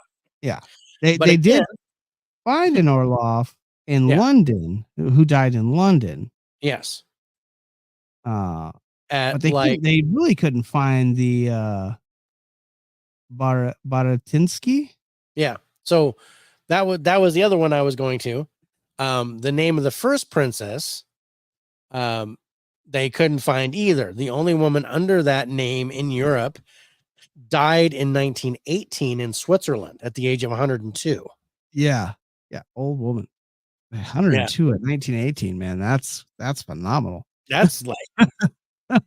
Speaker 3: Yeah. They
Speaker 1: But
Speaker 3: they
Speaker 1: again,
Speaker 3: did find an Orlov in
Speaker 1: Yeah.
Speaker 3: London who died in London.
Speaker 1: yes,
Speaker 3: But
Speaker 1: at
Speaker 3: they really couldn't find the Baratinsky.
Speaker 1: yeah. So that was the other one I was going to. The name of the first princess, they couldn't find either. The only woman under that name in Europe died in 1918 in Switzerland at the age of 102.
Speaker 3: Yeah. Yeah. Old woman. 102 at 1918, man. That's phenomenal.
Speaker 1: That's like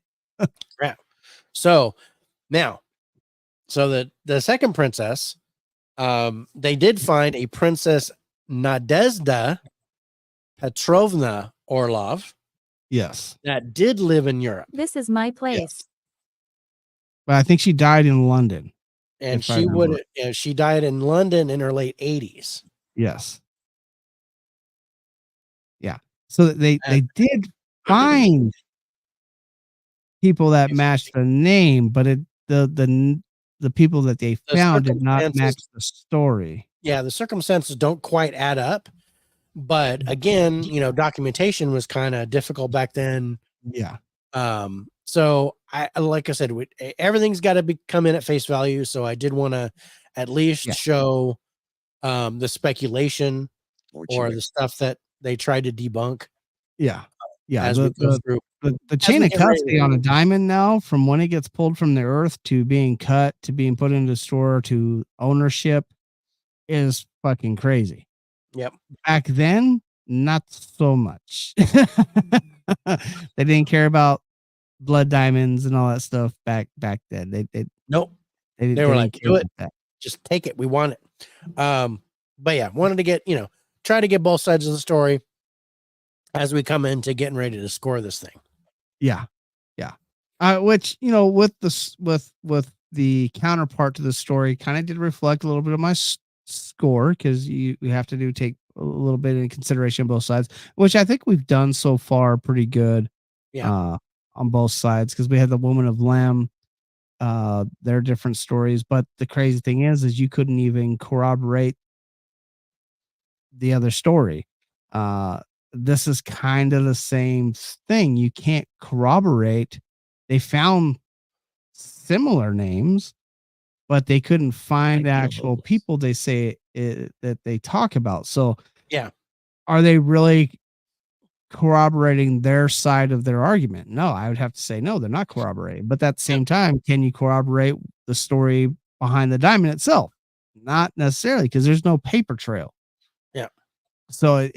Speaker 1: crap. So now, the second princess, they did find a Princess Nadezhda Petrovna Orlov
Speaker 3: Yes.
Speaker 1: that did live in Europe,
Speaker 4: This is my place.
Speaker 3: But I think she died in London.
Speaker 1: and
Speaker 3: If I remember.
Speaker 1: she died in London in her late 80s.
Speaker 3: Yes. Yeah. So they
Speaker 1: And-
Speaker 3: did find people that matched the name, but the people that they
Speaker 1: The
Speaker 3: found did not
Speaker 1: circumstances-
Speaker 3: match the story.
Speaker 1: Yeah, the circumstances don't quite add up. But again, documentation was kind of difficult back then.
Speaker 3: Yeah.
Speaker 1: So like I said, everything's got to come in at face value. So I did want to at least show the speculation or the stuff that they tried to debunk.
Speaker 3: Yeah. Yeah.
Speaker 1: As we go through.
Speaker 3: The chain of
Speaker 1: get ready
Speaker 3: custody
Speaker 1: to-
Speaker 3: on a diamond now, from when it gets pulled from the earth to being cut to being put into store to ownership, is fucking crazy.
Speaker 1: Yep.
Speaker 3: Back then, not so much. They didn't care about blood diamonds and all that stuff back then.
Speaker 1: Nope.
Speaker 3: They
Speaker 1: were like,
Speaker 3: didn't
Speaker 1: "Do
Speaker 3: care
Speaker 1: it.
Speaker 3: about that.
Speaker 1: Just take it. We want it." But yeah, wanted to get, try to get both sides of the story as we come into getting ready to score this thing.
Speaker 3: Yeah. Yeah. Which, with the counterpart to the story kind of did reflect a little bit of my score, because you have to take a little bit in consideration both sides, which I think we've done so far pretty good.
Speaker 1: Yeah.
Speaker 3: On both sides, because we had the Woman of Lem, their different stories, but the crazy thing is you couldn't even corroborate the other story. This is kind of the same thing. You can't corroborate. They found similar names, but they couldn't find the actual people they say that they talk about. So
Speaker 1: Yeah.
Speaker 3: are they really corroborating their side of their argument? No, I would have to say no, they're not corroborating. But at the same time, can you corroborate the story behind the diamond itself? Not necessarily, because there's no paper trail.
Speaker 1: Yeah.
Speaker 3: So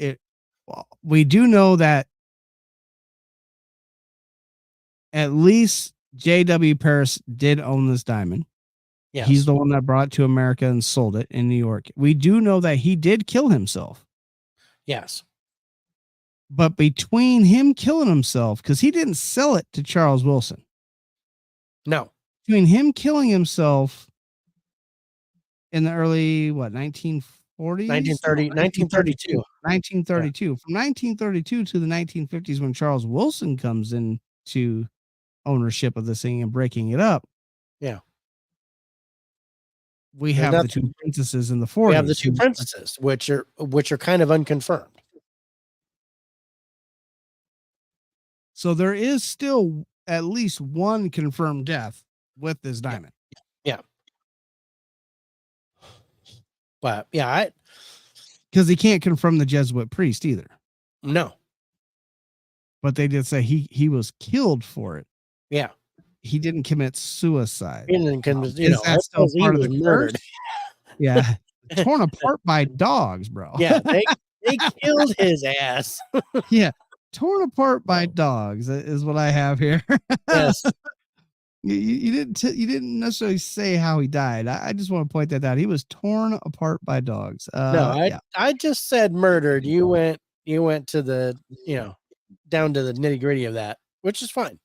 Speaker 3: we do know that at least J.W. Paris did own this diamond.
Speaker 1: Yes.
Speaker 3: He's the one that brought it to America and sold it in New York. We do know that he did kill himself.
Speaker 1: Yes.
Speaker 3: But between him killing himself, because he didn't sell it to Charles Wilson.
Speaker 1: No.
Speaker 3: Between him killing himself in the early, 1940s?
Speaker 1: 1932.
Speaker 3: 1932. From 1932 to the 1950s, when Charles Wilson comes into ownership of this thing and breaking it up.
Speaker 1: Yeah.
Speaker 3: We have the two princesses in the 40s.
Speaker 1: We have the two princesses, which are kind of unconfirmed.
Speaker 3: So there is still at least one confirmed death with this diamond.
Speaker 1: Yeah. But yeah,
Speaker 3: Because he can't confirm the Jesuit priest either.
Speaker 1: no.
Speaker 3: But they did say he was killed for it.
Speaker 1: Yeah.
Speaker 3: He didn't commit suicide.
Speaker 1: He didn't
Speaker 3: Is that still
Speaker 1: he
Speaker 3: part of
Speaker 1: was
Speaker 3: the
Speaker 1: murdered.
Speaker 3: curse? Yeah. Torn apart by dogs, bro.
Speaker 1: Yeah, they killed his ass.
Speaker 3: Yeah. Torn apart by dogs is what I have here.
Speaker 1: Yes.
Speaker 3: You didn't necessarily say how he died. I just want to point that out. He was torn apart by dogs.
Speaker 1: No, I just said murdered. You went to the, down to the nitty-gritty of that, which is fine.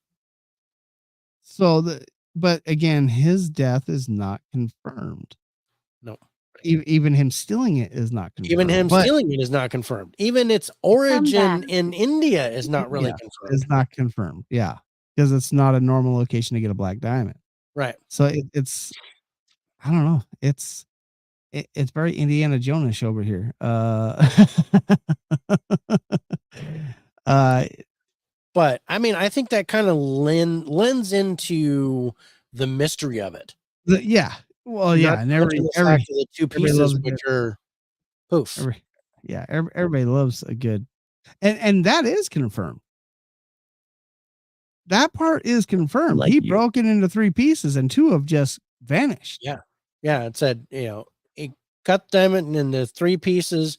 Speaker 3: So but again, his death is not confirmed.
Speaker 1: No.
Speaker 3: Even him stealing it is not confirmed.
Speaker 1: Even him stealing it is not confirmed. Even its origin in India is not really confirmed.
Speaker 3: It's not confirmed. Yeah. Because it's not a normal location to get a black diamond.
Speaker 1: Right.
Speaker 3: So it's I don't know. It's very Indiana Jones over here.
Speaker 1: But I mean, I think that kind of lends into the mystery of it.
Speaker 3: Yeah. Well, yeah, and every
Speaker 1: the two pieces which are poof.
Speaker 3: Everybody loves a good, and that is confirmed. That part is confirmed. He broke it into 3 pieces, and 2 have just vanished.
Speaker 1: Yeah, yeah. It said, he cut the diamond into 3 pieces,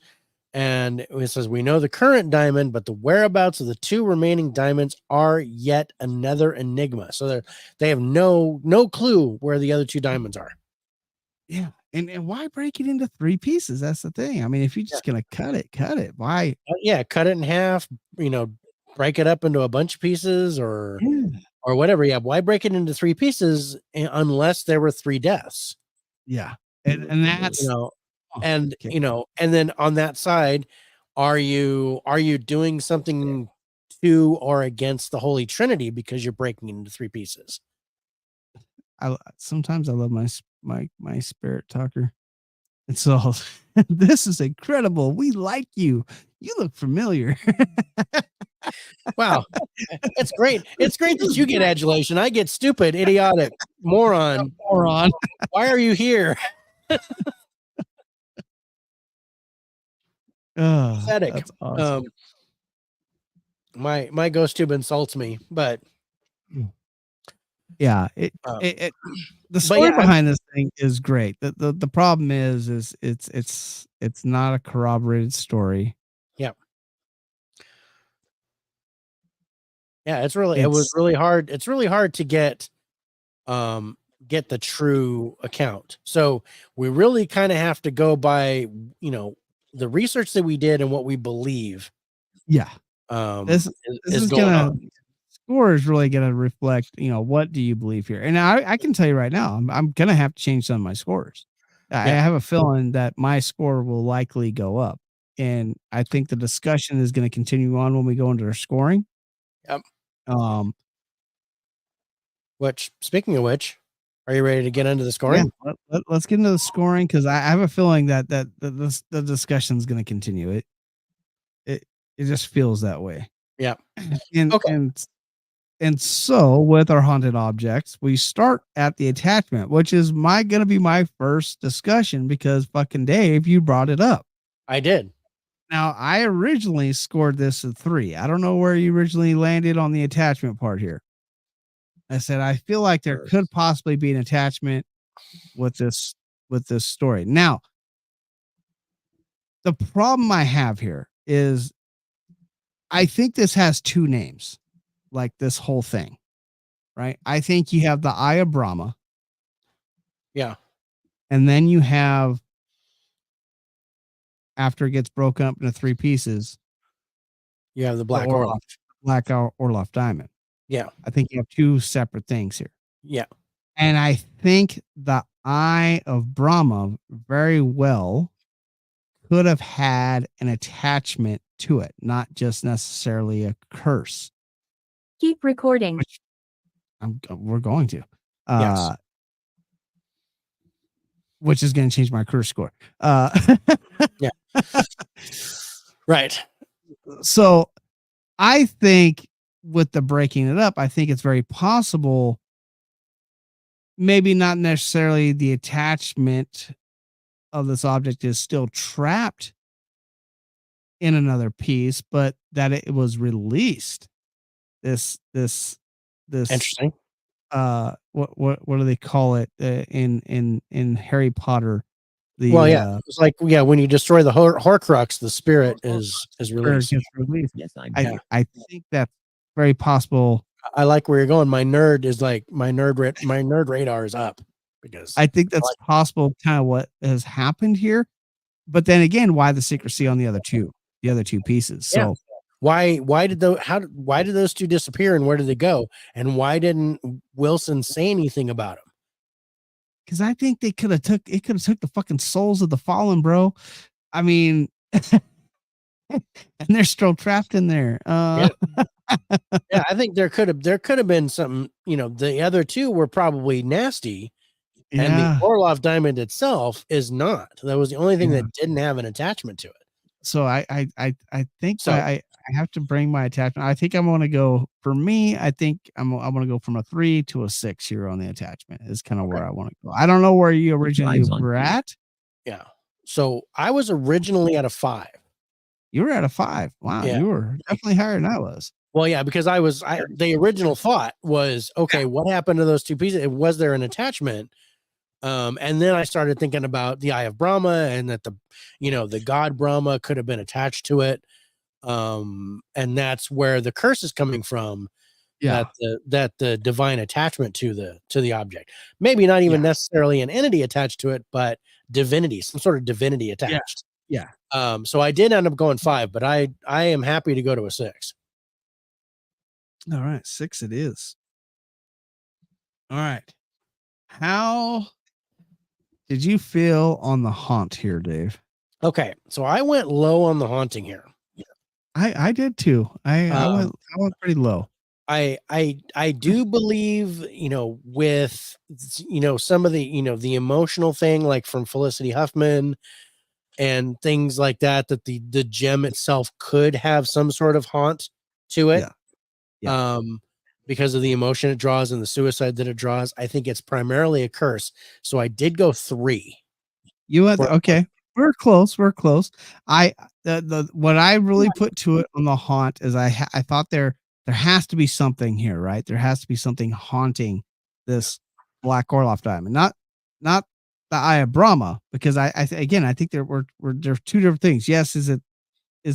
Speaker 1: and it says we know the current diamond, but the whereabouts of the 2 remaining diamonds are yet another enigma. So they have no clue where the other 2 diamonds are.
Speaker 3: Yeah. And why break it into 3 pieces? That's the thing. I mean, if you're just going to cut it. Why?
Speaker 1: Cut it in half, break it up into a bunch of pieces or whatever. Yeah. Why break it into 3 pieces unless there were 3 deaths?
Speaker 3: Yeah. And that's,
Speaker 1: and then on that side, are you doing something to or against the Holy Trinity because you're breaking it into 3 pieces?
Speaker 3: Sometimes I love my spirit talker. And so this is incredible. We like you. You look familiar.
Speaker 1: Wow. It's great. It's great that you get adulation. I get stupid, idiotic, moron. Why are you here? Pathetic.
Speaker 3: That's awesome.
Speaker 1: My ghost tube insults me, but
Speaker 3: yeah, the story behind this thing is great. The problem is it's not a corroborated story.
Speaker 1: Yeah. Yeah, it was really hard. It's really hard to get the true account. So we really kind of have to go by, the research that we did and what we believe.
Speaker 3: Yeah. This is gonna score is really gonna reflect, what do you believe here? And I can tell you right now, I'm gonna have to change some of my scores. I have a feeling that my score will likely go up. And I think the discussion is going to continue on when we go into our scoring.
Speaker 1: Yep.
Speaker 3: Which,
Speaker 1: speaking of which, are you ready to get into the scoring?
Speaker 3: Yeah, let's get into the scoring because I have a feeling that the discussion is going to continue. It just feels that way.
Speaker 1: Yeah.
Speaker 3: And so with our haunted objects, we start at the attachment, which is going to be my first discussion because fucking Dave, you brought it up.
Speaker 1: I did.
Speaker 3: Now, I originally scored this a 3. I don't know where you originally landed on the attachment part here. I said, I feel like there could possibly be an attachment with this story. Now, the problem I have here is I think this has 2 names, like this whole thing, right? I think you have the Eye of Brahma.
Speaker 1: Yeah.
Speaker 3: And then you have, after it gets broken up into 3 pieces,
Speaker 1: you have the Black
Speaker 3: Orlov Diamond.
Speaker 1: Yeah.
Speaker 3: I think you have 2 separate things here.
Speaker 1: Yeah.
Speaker 3: And I think the Eye of Brahma very well could have had an attachment to it, not just necessarily a curse.
Speaker 4: Keep recording.
Speaker 3: Which we're going to.
Speaker 1: Yes.
Speaker 3: Which is going to change my curse score.
Speaker 1: Yeah. Right.
Speaker 3: So I think with the breaking it up, I think it's very possible, maybe not necessarily the attachment of this object is still trapped in another piece, but that it was released. This
Speaker 1: Interesting.
Speaker 3: what do they call it in Harry Potter? The
Speaker 1: Well, yeah, it's like when you destroy the Horcrux, the spirit is
Speaker 3: where it
Speaker 1: released.
Speaker 3: gets released.
Speaker 2: Yes, I
Speaker 3: I
Speaker 2: do.
Speaker 3: I think that's very possible.
Speaker 1: I like where you're going. My nerd radar is up because
Speaker 3: I think that's possible, kind of what has happened here. But then again, why the secrecy on the other two pieces? So
Speaker 1: why did those two disappear and where did they go? And why didn't Wilson say anything about them?
Speaker 3: because I think they could have took the fucking souls of the fallen, bro. I mean, and they're still trapped in there.
Speaker 1: Yeah, I think there could have been something. The other two were probably nasty, and the Orlov Diamond itself is not. That was the only thing that didn't have an attachment to it.
Speaker 3: So I think
Speaker 1: So-
Speaker 3: I have to bring my attachment. I think I'm going to go, for me, I think I'm going to go from a 3 to a 6 here on the attachment is kind of where I want to go. I don't know where you originally were at.
Speaker 1: Yeah. So I was originally at a 5.
Speaker 3: You were at a 5. Wow.
Speaker 1: Yeah.
Speaker 3: You were definitely higher than I was.
Speaker 1: Well, yeah, because the original thought was, okay, what happened to those two pieces? Was there an attachment? And then I started thinking about the Eye of Brahma and that the god Brahma could have been attached to it. And that's where the curse is coming from.
Speaker 3: Yeah.
Speaker 1: That the divine attachment to the object, maybe not even necessarily an entity attached to it, but divinity, some sort of divinity attached.
Speaker 3: Yeah.
Speaker 1: So I did end up going 5, but I am happy to go to a 6.
Speaker 3: All right. 6 it is. All right. How did you feel on the haunt here, Dave?
Speaker 1: Okay. So I went low on the haunting here.
Speaker 3: I did too. I went pretty low.
Speaker 1: I do believe, with, some of the emotional thing, like from Felicity Huffman and things like that the gem itself could have some sort of haunt to it.
Speaker 3: Yeah.
Speaker 1: Because of the emotion it draws and the suicide that it draws. I think it's primarily a curse. So I did go 3.
Speaker 3: You went okay. We're close. What I really put to it on the haunt is I thought there has to be something here, right? There has to be something haunting this Black Orlov Diamond, not the Eye of Brahma, because I think there were two different things. Yes, is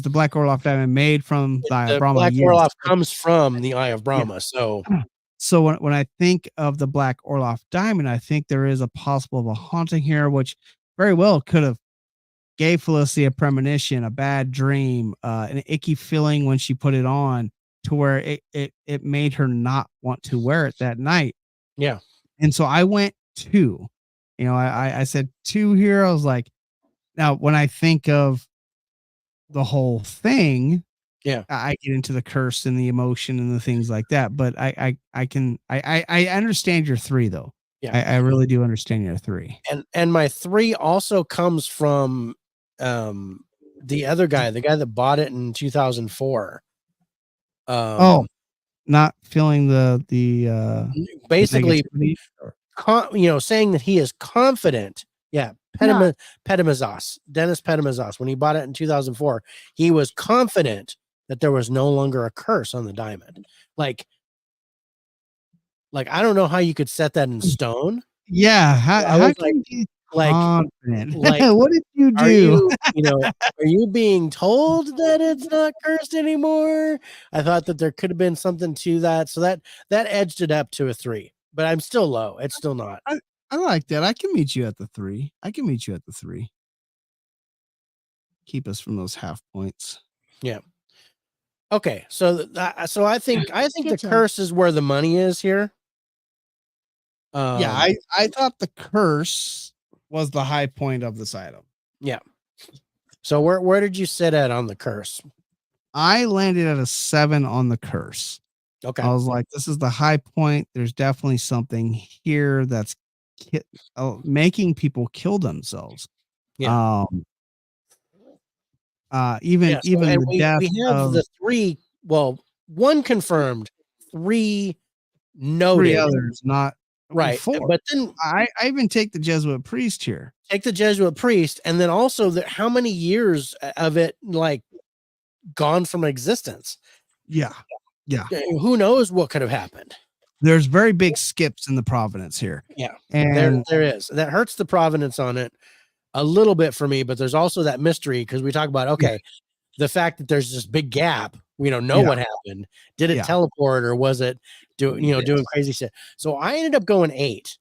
Speaker 3: the Black Orlov Diamond made from the Eye of Brahma?
Speaker 1: Black Orlov comes from the Eye of Brahma.
Speaker 3: Yeah. So when I think of the Black Orlov Diamond, I think there is a possible of a haunting here, which very well could have gave Felicity a premonition, a bad dream, an icky feeling when she put it on, to where it made her not want to wear it that night.
Speaker 1: Yeah.
Speaker 3: And so I went 2. I said 2 here. I was like, now when I think of the whole thing, I get into the curse and the emotion and the things like that. But I understand your 3 though. Yeah, I really do understand your 3.
Speaker 1: And my 3 also comes from the other guy, the guy that bought it in 2004.
Speaker 3: Not feeling the
Speaker 1: basically, saying that he is confident. Yeah, Petamazos, Dennis Petamazos, when he bought it in 2004, he was confident that there was no longer a curse on the diamond. Like I don't know how you could set that in stone.
Speaker 3: Yeah, how can you confident? What did you do?
Speaker 1: Are you being told that it's not cursed anymore? I thought that there could have been something to that, so that edged it up to a 3. But I'm still low. It's still not.
Speaker 3: I like that. I can meet you at the 3. Keep us from those half points.
Speaker 1: Yeah. Okay, so I think the curse is where the money is here.
Speaker 3: I thought the curse was the high point of this item.
Speaker 1: Yeah. So where did you sit at on the curse?
Speaker 3: I landed at a 7 on the curse.
Speaker 1: Okay.
Speaker 3: I was like, this is the high point. There's definitely something here that's making people kill themselves.
Speaker 1: Yeah.
Speaker 3: Even the death
Speaker 1: we have
Speaker 3: of
Speaker 1: the 3. Well, one confirmed, three noted.
Speaker 3: 3 others, not
Speaker 1: Right.
Speaker 3: 4.
Speaker 1: But then
Speaker 3: I even take the Jesuit priest here.
Speaker 1: take the Jesuit priest, and then also how many years of it like gone from existence?
Speaker 3: Yeah.
Speaker 1: Who knows what could have happened?
Speaker 3: There's very big skips in the provenance here.
Speaker 1: Yeah,
Speaker 3: And
Speaker 1: there is. That hurts the provenance on it a little bit for me, but there's also that mystery because we talk about the fact that there's this big gap. We don't know what happened. Did it teleport or was it doing crazy shit? So I ended up going 8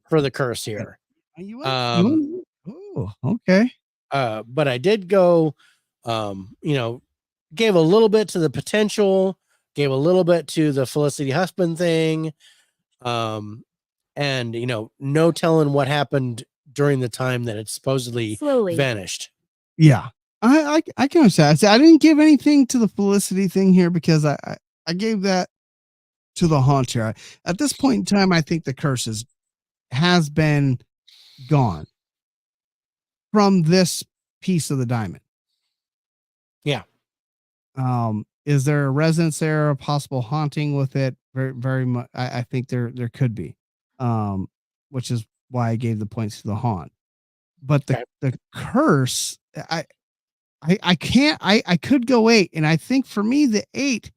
Speaker 1: for the curse here.
Speaker 3: Oh, okay.
Speaker 1: But I did go, gave a little bit to the potential, gave a little bit to the Felicity husband thing, and no telling what happened during the time that it supposedly vanished.
Speaker 3: Yeah, I can understand. I didn't give anything to the Felicity thing here because I gave that to the haunt here. At this point in time, I think the curse has been gone from this piece of the diamond.
Speaker 1: Yeah.
Speaker 3: Is there a resonance there, a possible haunting with it? Very, very much. I think there could be, which is why I gave the points to the haunt. But the curse, I can't. I could go 8, and I think for me the 8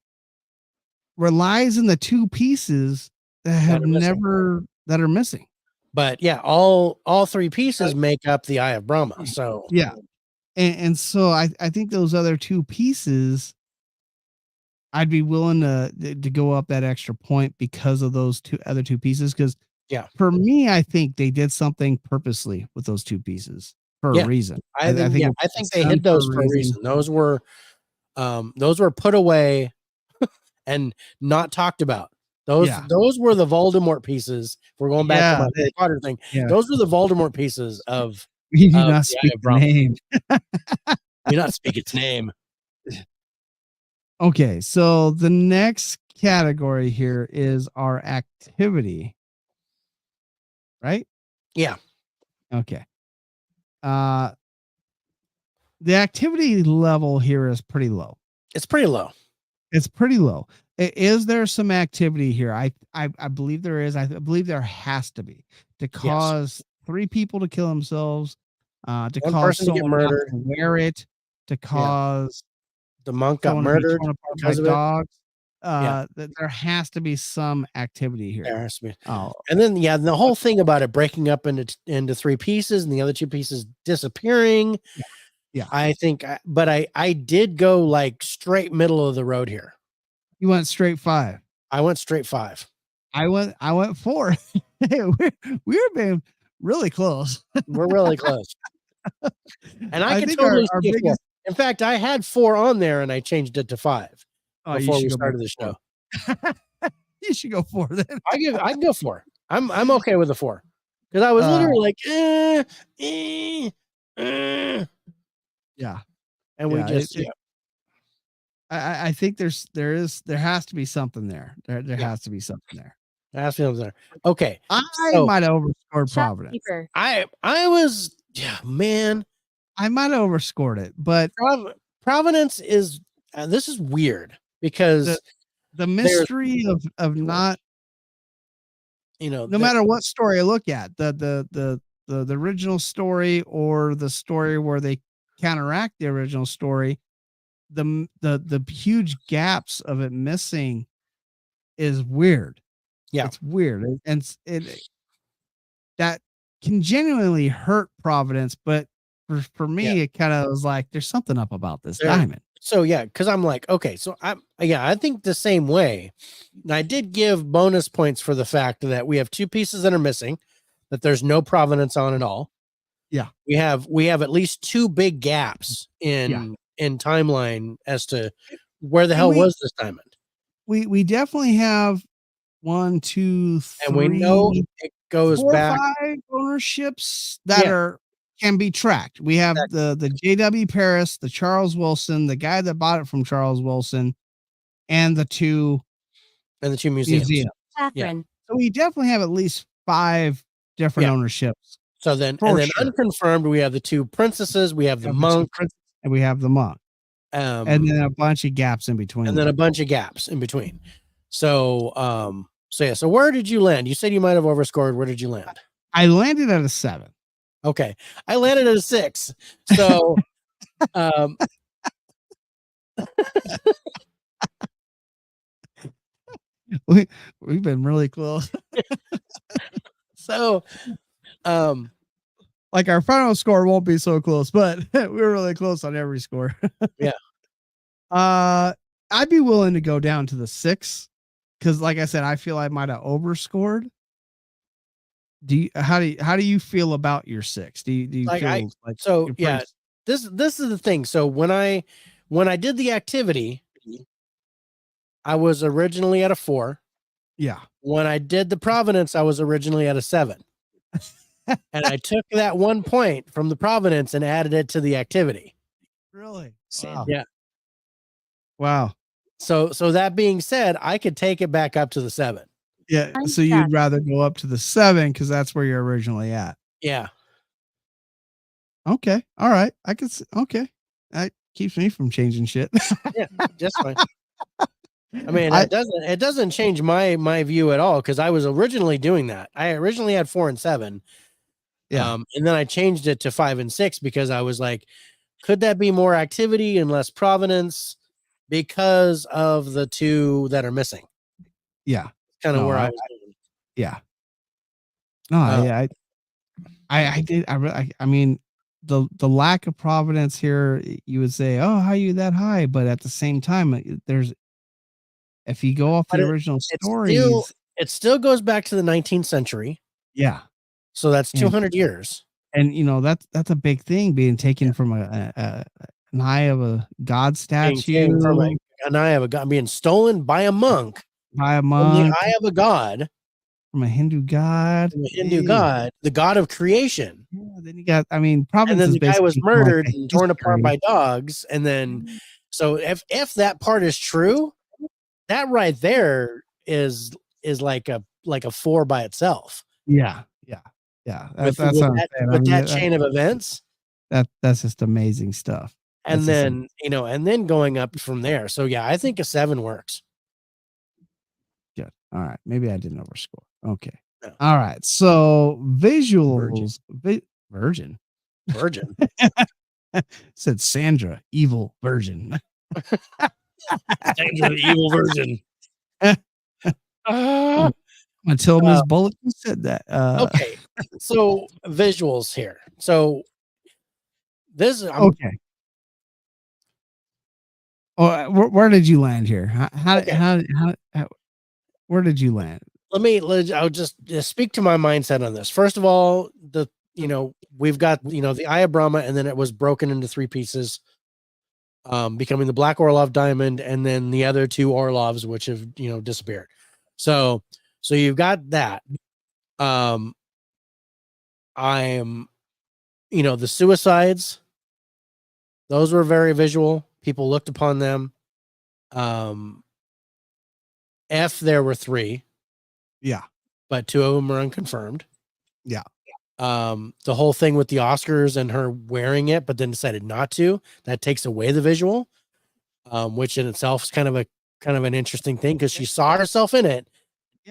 Speaker 3: relies in the 2 pieces that are missing.
Speaker 1: But yeah, all 3 pieces make up the Eye of Brahma. So
Speaker 3: yeah, and so I think those other 2 pieces, I'd be willing to go up that extra point because of those other 2 pieces. Because for me, I think they did something purposely with those 2 pieces for a reason.
Speaker 1: I think they hid those for a reason. Those were put away and not talked about. Those were the Voldemort pieces. We're going back to my Harry Potter thing.
Speaker 3: Yeah.
Speaker 1: Those were the Voldemort pieces of.
Speaker 3: We do not speak the name.
Speaker 1: Do not speak its name.
Speaker 3: Okay, so the next category here is our activity, right?
Speaker 1: Yeah.
Speaker 3: Okay. The activity level here is pretty low.
Speaker 1: It's pretty low.
Speaker 3: It's pretty low. Is there some activity here? I believe there is. I believe there has to be to cause 3 people to kill themselves, to
Speaker 1: One
Speaker 3: cause
Speaker 1: person to get murdered,
Speaker 3: to wear it, to cause
Speaker 1: the monk got murdered
Speaker 3: by dogs. There has to be some activity here.
Speaker 1: There has to be.
Speaker 3: Oh,
Speaker 1: and then the whole thing about it breaking up into 3 pieces and the other 2 pieces disappearing.
Speaker 3: Yeah.
Speaker 1: I think, but I did go like straight middle of the road here.
Speaker 3: You went straight 5.
Speaker 1: I went straight 5.
Speaker 3: I went 4. Hey, we're being really close.
Speaker 1: We're really close. And I can totally see 4. In fact, I had 4 on there and I changed it to 5 before we started the show.
Speaker 3: You should go 4 then.
Speaker 1: I can go 4. I'm okay with the 4 because I was literally like,
Speaker 3: yeah,
Speaker 1: and we just
Speaker 3: I think there has to be something there. There has to be something there.
Speaker 1: There has to be something there. Okay,
Speaker 3: I might have overscored Providence.
Speaker 1: I was man.
Speaker 3: I might have overscored it, but
Speaker 1: Providence is this is weird because
Speaker 3: the mystery of not, no matter what story I look at, the original story or the story where they counteract the original story, the huge gaps of it missing is weird. Yeah, it's weird, and it that can genuinely hurt Providence, but for me, it kind of was like there's something up about this diamond.
Speaker 1: So because I'm like, okay, so I think the same way. And I did give bonus points for the fact that we have 2 pieces that are missing, that there's no provenance on at all.
Speaker 3: Yeah,
Speaker 1: we have at least 2 big gaps in timeline as to where the hell was this diamond.
Speaker 3: We definitely have 1, 2, 3,
Speaker 1: and we know it goes
Speaker 3: 4
Speaker 1: back
Speaker 3: 5 ownerships that can be tracked. We have the J.W. Paris, the Charles Wilson, the guy that bought it from Charles Wilson, and the 2 museums.
Speaker 4: Yeah.
Speaker 3: So we definitely have at least 5 different ownerships.
Speaker 1: So then unconfirmed, we have the 2 princesses, we have the monk,
Speaker 3: and we have the monk. and then a bunch of gaps in between.
Speaker 1: and then a bunch of gaps in between. So, so where did you land? You said you might have overscored. Where did you land?
Speaker 3: I landed at a 7.
Speaker 1: Okay, I landed at a 6. So,
Speaker 3: we've been really close.
Speaker 1: so,
Speaker 3: like our final score won't be so close, but we're really close on every score.
Speaker 1: Yeah.
Speaker 3: I'd be willing to go down to the 6 because, like I said, I feel I might have overscored. How do you feel about your 6? Do you
Speaker 1: like
Speaker 3: feel like
Speaker 1: so?
Speaker 3: you're
Speaker 1: Yeah,
Speaker 3: pretty-
Speaker 1: this is the thing. So when I did the activity, I was originally at a 4.
Speaker 3: Yeah.
Speaker 1: When I did the provenance, I was originally at a 7. And I took that 1 point from the provenance and added it to the activity.
Speaker 3: Really?
Speaker 2: Same.
Speaker 3: Wow.
Speaker 1: Yeah.
Speaker 3: Wow.
Speaker 1: So that being said, I could take it back up to the 7.
Speaker 3: Yeah.
Speaker 4: I'm
Speaker 3: So you'd
Speaker 4: stuck.
Speaker 3: rather go up to the 7 because that's where you're originally at.
Speaker 1: Yeah.
Speaker 3: Okay. All right. Okay. That keeps me from changing shit.
Speaker 1: Yeah. Just fine. I mean, it doesn't change my view at all because I was originally doing that. I originally had 4 and 7.
Speaker 3: Yeah.
Speaker 1: And then I changed it to 5 and 6 because I was like, could that be more activity and less provenance because of the 2 that are missing?
Speaker 3: Yeah.
Speaker 1: Kind of
Speaker 3: No,
Speaker 1: where I was going.
Speaker 3: Yeah. No, I did. I mean, the lack of providence here, you would say, oh, how are you that high? But at the same time, if you go off
Speaker 1: But
Speaker 3: the original
Speaker 1: It
Speaker 3: stories,
Speaker 1: still goes back to the 19th century.
Speaker 3: yeah.
Speaker 1: So that's
Speaker 3: And-
Speaker 1: 200 years.
Speaker 3: And that's a big thing being taken from an eye of a god
Speaker 1: Being
Speaker 3: statue
Speaker 1: taken from an eye of a god, being stolen by a monk
Speaker 3: by a
Speaker 1: from
Speaker 3: monk,
Speaker 1: the eye of a god,
Speaker 3: from a Hindu god.
Speaker 1: from a Hindu god, the god of creation.
Speaker 3: Yeah, then you got, I mean,
Speaker 1: And
Speaker 3: providence
Speaker 1: then
Speaker 3: is
Speaker 1: the guy was
Speaker 3: basically like
Speaker 1: murdered
Speaker 3: a
Speaker 1: and torn apart
Speaker 3: history.
Speaker 1: by dogs. And then, so if that part is true, that right there is like a 4 by itself.
Speaker 3: Yeah. That's what I'm saying. I
Speaker 1: With
Speaker 3: mean,
Speaker 1: that chain of events.
Speaker 3: that's just amazing stuff.
Speaker 1: And
Speaker 3: That's
Speaker 1: then, and then going up from there. So yeah, I think a 7 works.
Speaker 3: good. All right. Maybe I didn't overscore. Okay.
Speaker 1: No.
Speaker 3: All right. So visuals, virgin.
Speaker 1: Virgin.
Speaker 3: Said Sandra, evil virgin.
Speaker 1: Sandra, the evil virgin.
Speaker 3: Until Ms. Bullock said that.
Speaker 1: Okay. So visuals here. So this
Speaker 3: Okay. Oh, where did you land here? How where did you land?
Speaker 1: I'll just speak to my mindset on this. First of all, we've got, the Eye of Brahma, and then it was broken into 3 pieces, becoming the Black Orlov Diamond, and then the other 2 Orlovs, which have, disappeared. So you've got that. I'm, the suicides, those were very visual. People looked upon them. There were 3.
Speaker 3: Yeah.
Speaker 1: But 2 of them are unconfirmed.
Speaker 3: Yeah.
Speaker 1: The whole thing with the Oscars and her wearing it, but then decided not to, that takes away the visual, which in itself is kind of an interesting thing because she saw herself in it,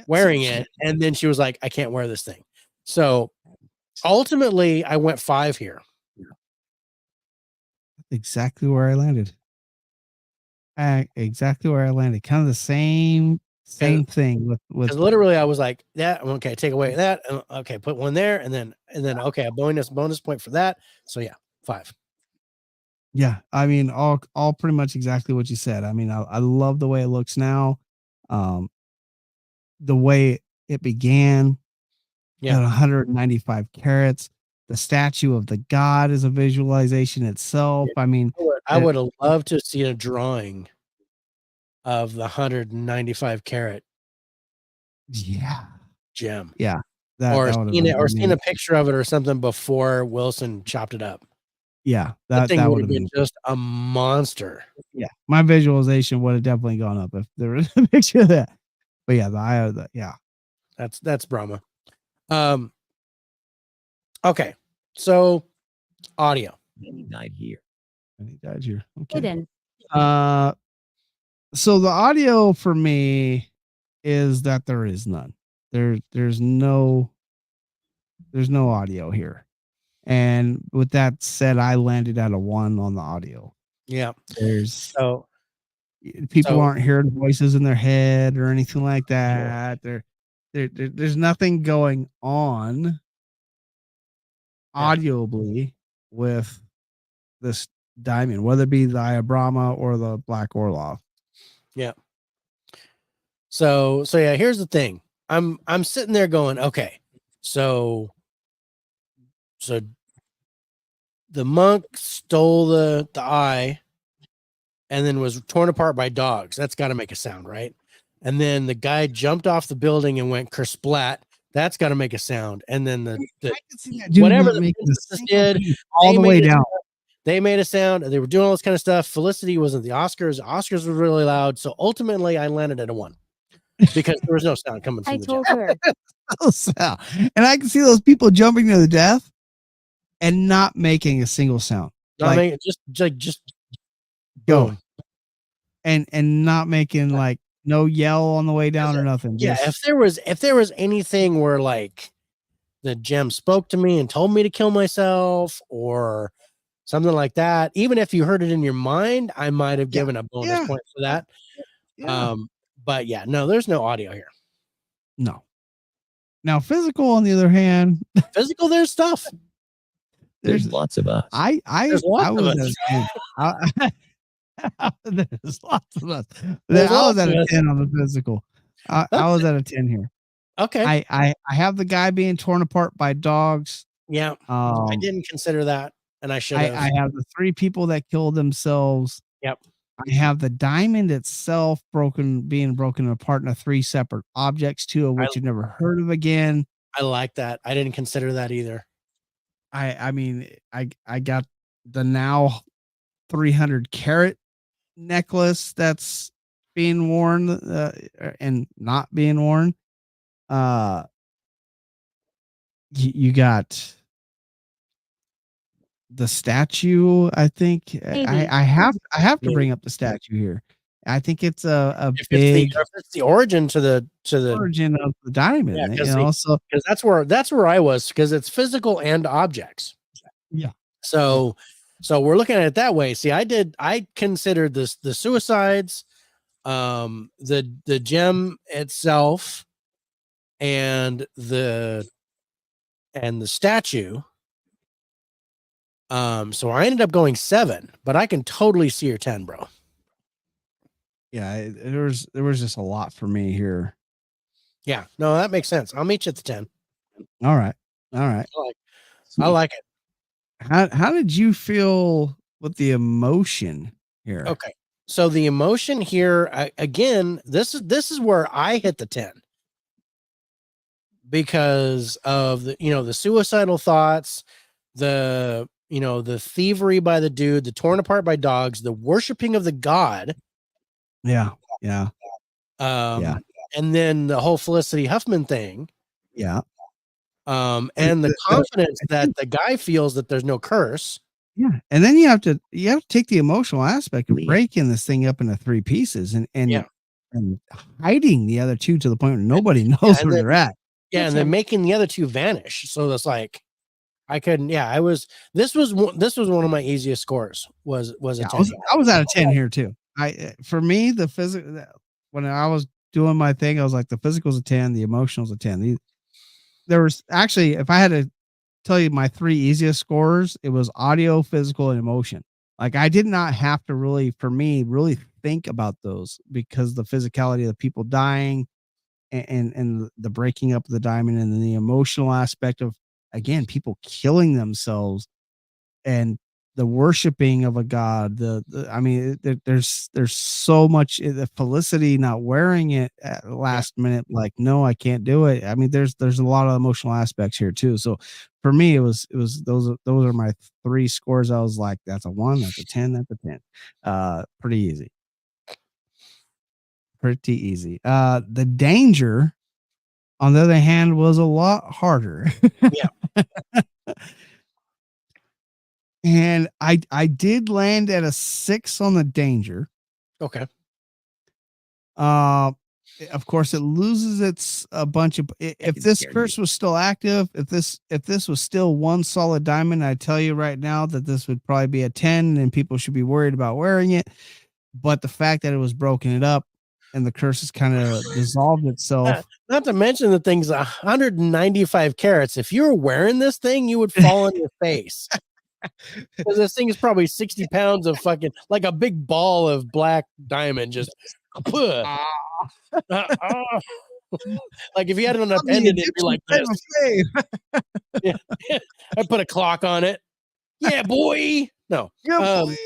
Speaker 1: wearing it, and then she was like, I can't wear this thing. So ultimately, I went 5 here.
Speaker 3: Exactly where I landed. Exactly where I landed. Kind of the same thing with
Speaker 1: literally I was like, that okay, take away that, okay, put 1 there, and then okay, a bonus point for that. So yeah, 5.
Speaker 3: Yeah, I mean, all pretty much exactly what you said. I mean, I love the way it looks now. The way it began at 195 carats. The statue of the god is a visualization itself. I mean,
Speaker 1: I would have loved to see a drawing of the 195 carat gem.
Speaker 3: Yeah.
Speaker 1: Or seen a picture of it or something before Wilson chopped it up.
Speaker 3: Yeah,
Speaker 1: that thing would have been just a monster.
Speaker 3: Yeah, my visualization would have definitely gone up if there was a picture of that. But yeah, the eye of the
Speaker 1: that's Brahma. Okay, so audio.
Speaker 2: And he died here.
Speaker 3: And he died here. Okay.
Speaker 4: Hidden.
Speaker 3: So the audio for me is that there is none. There's no audio here. And with that said, I landed at a 1 on the audio.
Speaker 1: Yeah.
Speaker 3: There's
Speaker 1: So
Speaker 3: people
Speaker 1: So-
Speaker 3: aren't hearing voices in their head or anything like that. There's nothing going on audibly with this diamond, whether it be the Ayabrama or the Black Orlov.
Speaker 1: yeah. So yeah, here's the thing. I'm sitting there going, okay, so the monk stole the eye and then was torn apart by dogs. That's got to make a sound, right? And then the guy jumped off the building and went kersplat. That's got to make a sound. And then the
Speaker 3: I can see that dude
Speaker 1: whatever
Speaker 3: not
Speaker 1: the
Speaker 3: making a
Speaker 1: princess
Speaker 3: single
Speaker 1: did,
Speaker 3: beat all
Speaker 1: they
Speaker 3: the way
Speaker 1: made a
Speaker 3: down.
Speaker 1: they made a sound. They were doing all this kind of stuff. Felicity was at the Oscars. The Oscars were really loud. So ultimately, I landed at a 1 because there was no sound coming from
Speaker 4: I
Speaker 1: the
Speaker 4: told
Speaker 1: gem.
Speaker 4: her.
Speaker 3: And I can see those people jumping to the death and not making a single sound.
Speaker 1: I mean, just
Speaker 3: Go.
Speaker 1: boom.
Speaker 3: And not making like no yell on the way down or nothing.
Speaker 1: Yeah,
Speaker 3: Just,
Speaker 1: if there was anything where like the gem spoke to me and told me to kill myself or something like that, even if you heard it in your mind, I might have given a bonus point for that.
Speaker 3: yeah.
Speaker 1: But yeah, no, there's no audio here.
Speaker 3: No. Now physical, on the other hand,
Speaker 1: Physical, there's stuff.
Speaker 2: There's lots of us.
Speaker 1: There's lots of us.
Speaker 3: There's lots of us.
Speaker 1: There's
Speaker 3: I was
Speaker 1: lots
Speaker 3: at
Speaker 1: of
Speaker 3: a
Speaker 1: us.
Speaker 3: 10 on the physical. I was at a 10 here.
Speaker 1: Okay.
Speaker 3: I have the guy being torn apart by dogs.
Speaker 1: Yeah. I didn't consider that, and I should have.
Speaker 3: I have the 3 people that killed themselves.
Speaker 1: Yep.
Speaker 3: I have the diamond itself being broken apart into 3 separate objects, 2 of which you've never heard of again.
Speaker 1: I like that. I didn't consider that either.
Speaker 3: I mean, I got the now 300 carat necklace that's being worn and not being worn. You got the statue. I think I have to bring up the statue here. I think it's a big
Speaker 1: it's the origin to the
Speaker 3: origin of the diamond.
Speaker 1: Yeah,
Speaker 3: because
Speaker 1: that's where I was, because it's physical and objects.
Speaker 3: Yeah.
Speaker 1: So we're looking at it that way. See, I considered this the suicides, the gem itself, and the statue. So I ended up going 7, but I can totally see your 10, bro.
Speaker 3: Yeah, there was just a lot for me here.
Speaker 1: Yeah, no, that makes sense. I'll meet you at the 10.
Speaker 3: All right.
Speaker 1: I like it.
Speaker 3: How did you feel with the emotion here?
Speaker 1: Okay. So the emotion here, again, this is where I hit the 10 because of the suicidal thoughts, the thievery by the dude, the torn apart by dogs, the worshiping of the god.
Speaker 3: Yeah.
Speaker 1: And then the whole Felicity Huffman thing.
Speaker 3: Yeah.
Speaker 1: And the confidence that the guy feels that there's no curse.
Speaker 3: Yeah. And then you have to take the emotional aspect of breaking this thing up into 3 pieces and hiding the other 2 to the point where nobody knows where they're at.
Speaker 1: Yeah, and then making the other 2 vanish. So that's like I couldn't. Yeah, this was one of my easiest scores. Was a 10.
Speaker 3: I was at a 10 here too. For me, the physical, when I was doing my thing, I was like, the physical's a 10, the emotional's a 10. There was actually, if I had to tell you my 3 easiest scores, it was audio, physical, and emotion. Like I did not have to really think about those, because the physicality of the people dying and the breaking up of the diamond, and then the emotional aspect of, again, people killing themselves and the worshiping of a god. I mean, there's so much. The Felicity not wearing it at the last minute, like, no, I can't do it. I mean, there's a lot of emotional aspects here too. So for me, it was those are my 3 scores. I was like, that's a 1, that's a 10, that's a 10. Pretty easy. The danger, on the other hand, was a lot harder.
Speaker 1: Yeah.
Speaker 3: And I did land at a 6 on the danger.
Speaker 1: Okay.
Speaker 3: Of course, it loses its a bunch of. If
Speaker 2: can
Speaker 3: this
Speaker 2: scare
Speaker 3: curse was still active, if this was still one solid diamond, I tell you right now that this would probably be a 10, and people should be worried about wearing it. But the fact that it was broken it up, and the curse has kind of dissolved itself.
Speaker 1: Not to mention the thing's 195 carats. If you were wearing this thing, you would fall on your face. Because this thing is probably 60 pounds of fucking, like a big ball of black diamond, just like if you had it on a pendant, it'd be like this. Yeah. I put a clock on it. Yeah, boy. No.
Speaker 3: Yeah, boy.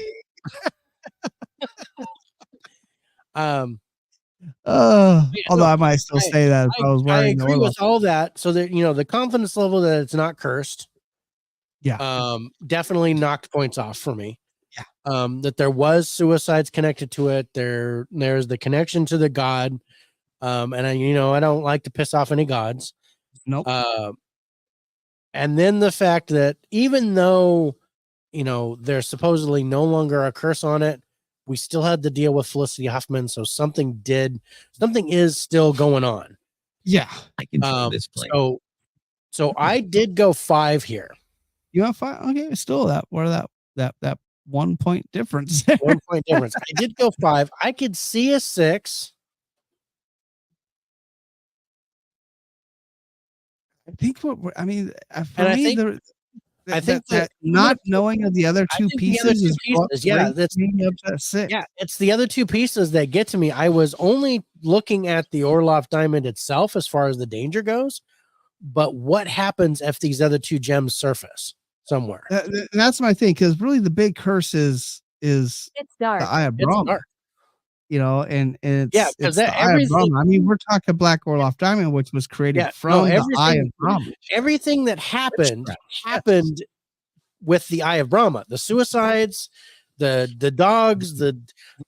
Speaker 3: Although I might still say that if I was
Speaker 1: I
Speaker 3: wearing the
Speaker 1: agree
Speaker 3: Orlov.
Speaker 1: with all that. So that the confidence level that it's not cursed.
Speaker 3: Yeah.
Speaker 1: Definitely knocked points off for me.
Speaker 3: Yeah.
Speaker 1: That there was suicides connected to it. There's the connection to the god. And I don't like to piss off any gods.
Speaker 3: Nope.
Speaker 1: And then the fact that even though, there's supposedly no longer a curse on it, we still had to deal with Felicity Huffman. So something is still going on.
Speaker 3: Yeah.
Speaker 2: I control this plane.
Speaker 1: So I did go 5 here.
Speaker 3: You want 5? Okay, still that 1 point difference.
Speaker 1: 1 point difference. I did go 5. I could see a 6.
Speaker 3: I think for
Speaker 1: I
Speaker 3: me,
Speaker 1: I think
Speaker 3: that not knowing of the other two pieces is what
Speaker 1: that's
Speaker 3: me up to 6.
Speaker 1: Yeah, it's the other two pieces that get to me. I was only looking at the Orlov Diamond itself as far as the danger goes, but what happens if these other 2 gems surface somewhere?
Speaker 3: That's my thing, because really the big curse is
Speaker 4: It's dark.
Speaker 3: the Eye of
Speaker 1: It's
Speaker 3: Brahma.
Speaker 1: dark.
Speaker 3: And it's
Speaker 1: because
Speaker 3: the Eye of Brahma. I mean, we're talking Black Orlov Diamond, which was created from the Eye of Brahma.
Speaker 1: Everything that happened with the Eye of Brahma. The suicides, the dogs, the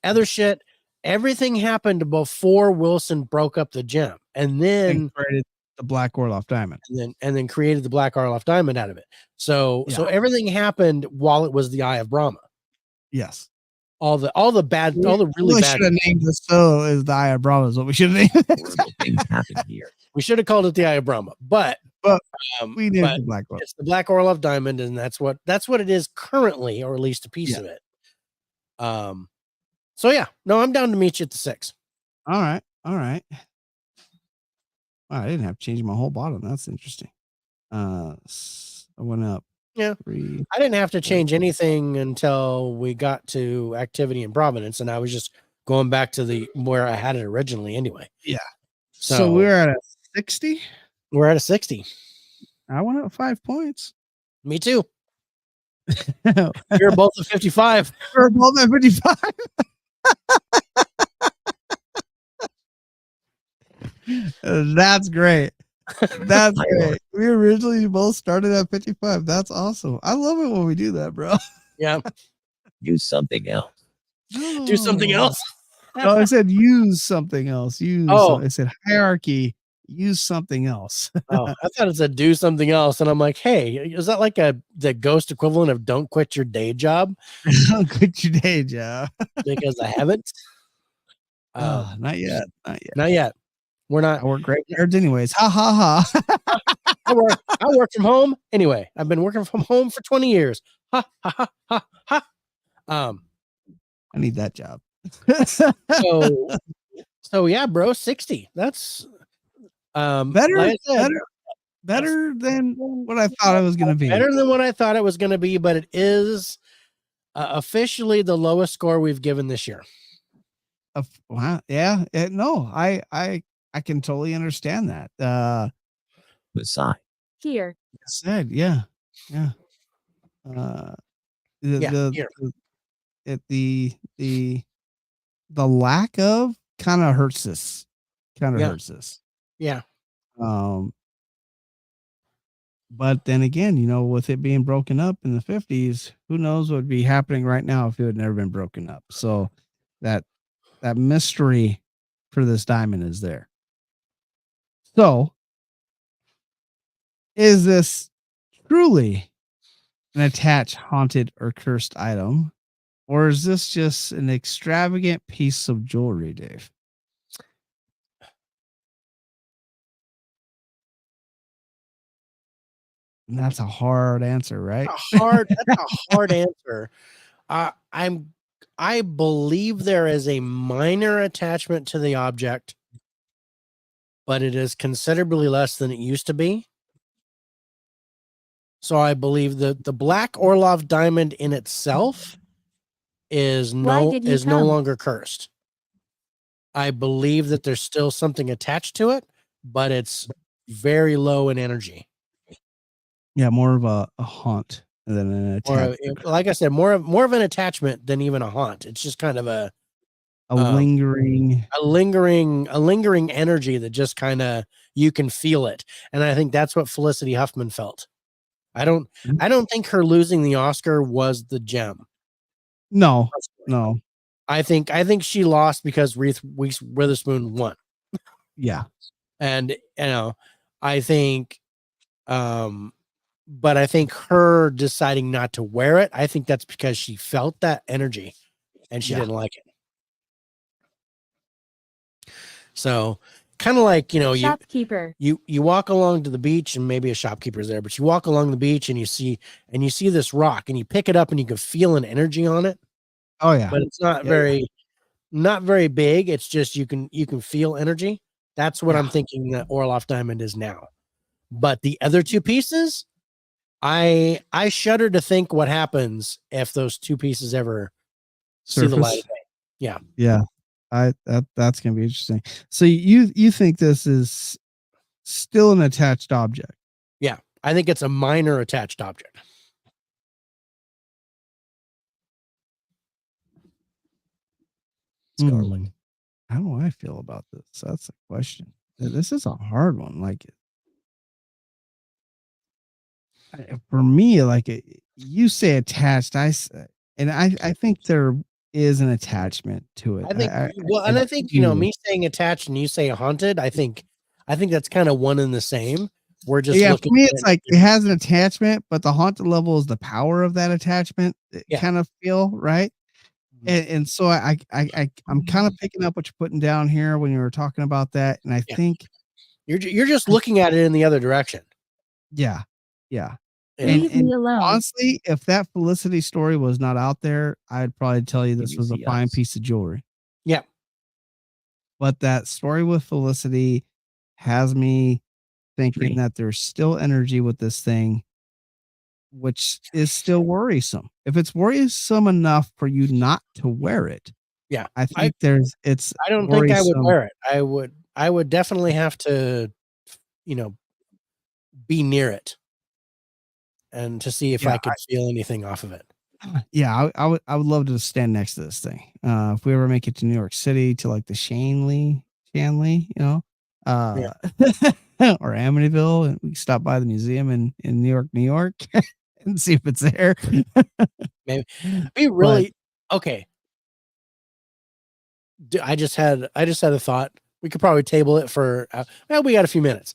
Speaker 1: other shit. Everything happened before Wilson broke up the gem, and then
Speaker 3: created the Black Orlov Diamond,
Speaker 1: and then created the Black Orlov Diamond out of it. So everything happened while it was the Eye of Brahma.
Speaker 3: Yes.
Speaker 1: All the really bad.
Speaker 3: Should have named the show as the Eye of Brahma. Is what we should have named it.
Speaker 2: Horrible things happen here.
Speaker 1: We should have called it the Eye of Brahma, but
Speaker 3: we named it the Black Orlov.
Speaker 1: It's the Black Orlov Diamond, and that's what it is currently, or at least a piece of it. So yeah, no, I'm down to meet you at the 6.
Speaker 3: All right. Wow, I didn't have to change my whole bottom. That's interesting. I went up.
Speaker 1: Yeah,
Speaker 3: 3.
Speaker 1: I didn't have to change anything until we got to activity in Providence, and I was just going back to where I had it originally anyway.
Speaker 3: Yeah. So we're at a 60.
Speaker 1: We're at a 60.
Speaker 3: I went up 5 points.
Speaker 1: Me too. We're both at 55.
Speaker 3: We're both at 55. That's great. That's great. We originally both started at 55. That's awesome. I love it when we do that, bro.
Speaker 1: Yeah.
Speaker 2: Use something else.
Speaker 1: Do something else.
Speaker 3: No, I said use something else. I said hierarchy. Use something else.
Speaker 1: I thought it said do something else, and I'm like, hey, is that like the ghost equivalent of don't quit your day job?
Speaker 3: Don't quit your day job.
Speaker 1: Because I haven't.
Speaker 3: Not yet.
Speaker 1: Not yet. We're not.
Speaker 3: I work graveyards anyways. Ha ha ha.
Speaker 1: I work from home anyway. I've been working from home for 20 years. Ha ha ha ha ha.
Speaker 3: I need that job.
Speaker 1: So yeah, bro, 60. That's
Speaker 3: better than what I thought it was going to be.
Speaker 1: Better than what I thought it was going to be, but it is officially the lowest score we've given this year.
Speaker 3: Wow. Yeah. No, I can totally understand that.
Speaker 2: Beside.
Speaker 4: Here.
Speaker 3: Said, yeah. The lack of kind of hurts this. Hurts this.
Speaker 1: Yeah.
Speaker 3: But then again, with it being broken up in the 50s, who knows what would be happening right now if it had never been broken up. So that mystery for this diamond is there. So is this truly an attached, haunted, or cursed item? Or is this just an extravagant piece of jewelry, Dave? And that's a hard answer, right?
Speaker 1: That's a hard answer. I believe there is a minor attachment to the object, but it is considerably less than it used to be. So I believe that the Black Orlov Diamond in itself is
Speaker 4: Why did he
Speaker 1: no
Speaker 4: come?
Speaker 1: longer cursed. I believe that there's still something attached to it, but it's very low in energy.
Speaker 3: Yeah, more of a haunt than an
Speaker 1: Or
Speaker 3: attachment.
Speaker 1: like I said, more of an attachment than even a haunt. It's just kind of a
Speaker 3: lingering.
Speaker 1: lingering energy that just kind of, you can feel it. And I think that's what Felicity Huffman felt. I don't think her losing the Oscar was the gem.
Speaker 3: No.
Speaker 1: I think she lost because Reese Witherspoon won.
Speaker 3: Yeah.
Speaker 1: And I think but I think her deciding not to wear it, I think that's because she felt that energy and she didn't like it. So kind of like,
Speaker 4: Shopkeeper.
Speaker 1: you walk along to the beach and maybe a shopkeeper's there, but you walk along the beach and you see this rock and you pick it up and you can feel an energy on it.
Speaker 3: Oh yeah.
Speaker 1: But it's not very big. It's just you can feel energy. That's what I'm thinking that Orlov Diamond is now. But the other two pieces, I shudder to think what happens if those two pieces ever see the light of day. Yeah.
Speaker 3: Yeah. That's gonna be interesting. So you think this is still an attached object?
Speaker 1: Yeah. I think it's a minor attached object.
Speaker 3: Scarlet. How do I feel about this? That's a question. This is a hard one. Like, for me, like you say attached, I think there is an attachment to it.
Speaker 1: I think and I think me saying attached and you say haunted, I think that's kind of one and the same. We're just looking
Speaker 3: for me, it's like it has an attachment, but the haunted level is the power of that attachment. Kind of feel right. And so I'm kind of picking up what you're putting down here when you were talking about that, and I think
Speaker 1: you're just looking at it in the other direction.
Speaker 3: Yeah.
Speaker 4: Leave me alone.
Speaker 3: Honestly, if that Felicity story was not out there, I'd probably tell you this was a fine piece of jewelry.
Speaker 1: Yeah.
Speaker 3: But that story with Felicity has me thinking that there's still energy with this thing, which is still worrisome. If it's worrisome enough for you not to wear it, I think
Speaker 1: I don't think I would wear it. I would definitely have to, be near it and to see if I could feel anything off of it.
Speaker 3: Yeah, I would love to stand next to this thing. If we ever make it to New York City to like the Shanley, or Amityville, and we stop by the museum in New York, and see if it's there.
Speaker 1: Maybe be really okay. I just had a thought. We could probably table it for we got a few minutes.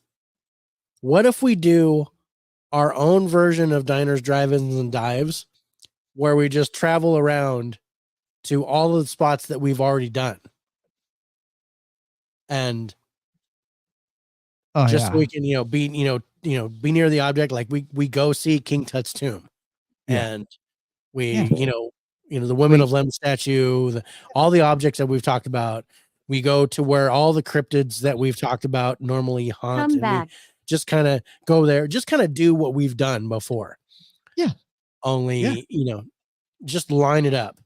Speaker 1: What if we do our own version of diners, drive-ins, and dives, where we just travel around to all of the spots that we've already done, and so we can be be near the object. Like we go see King Tut's tomb, and we the Women of Lem statue, all the objects that we've talked about. We go to where all the cryptids that we've talked about normally haunt.
Speaker 4: Come back.
Speaker 1: Just kind of go there, just kind of do what we've done before.
Speaker 3: Yeah.
Speaker 1: Only, just line it up.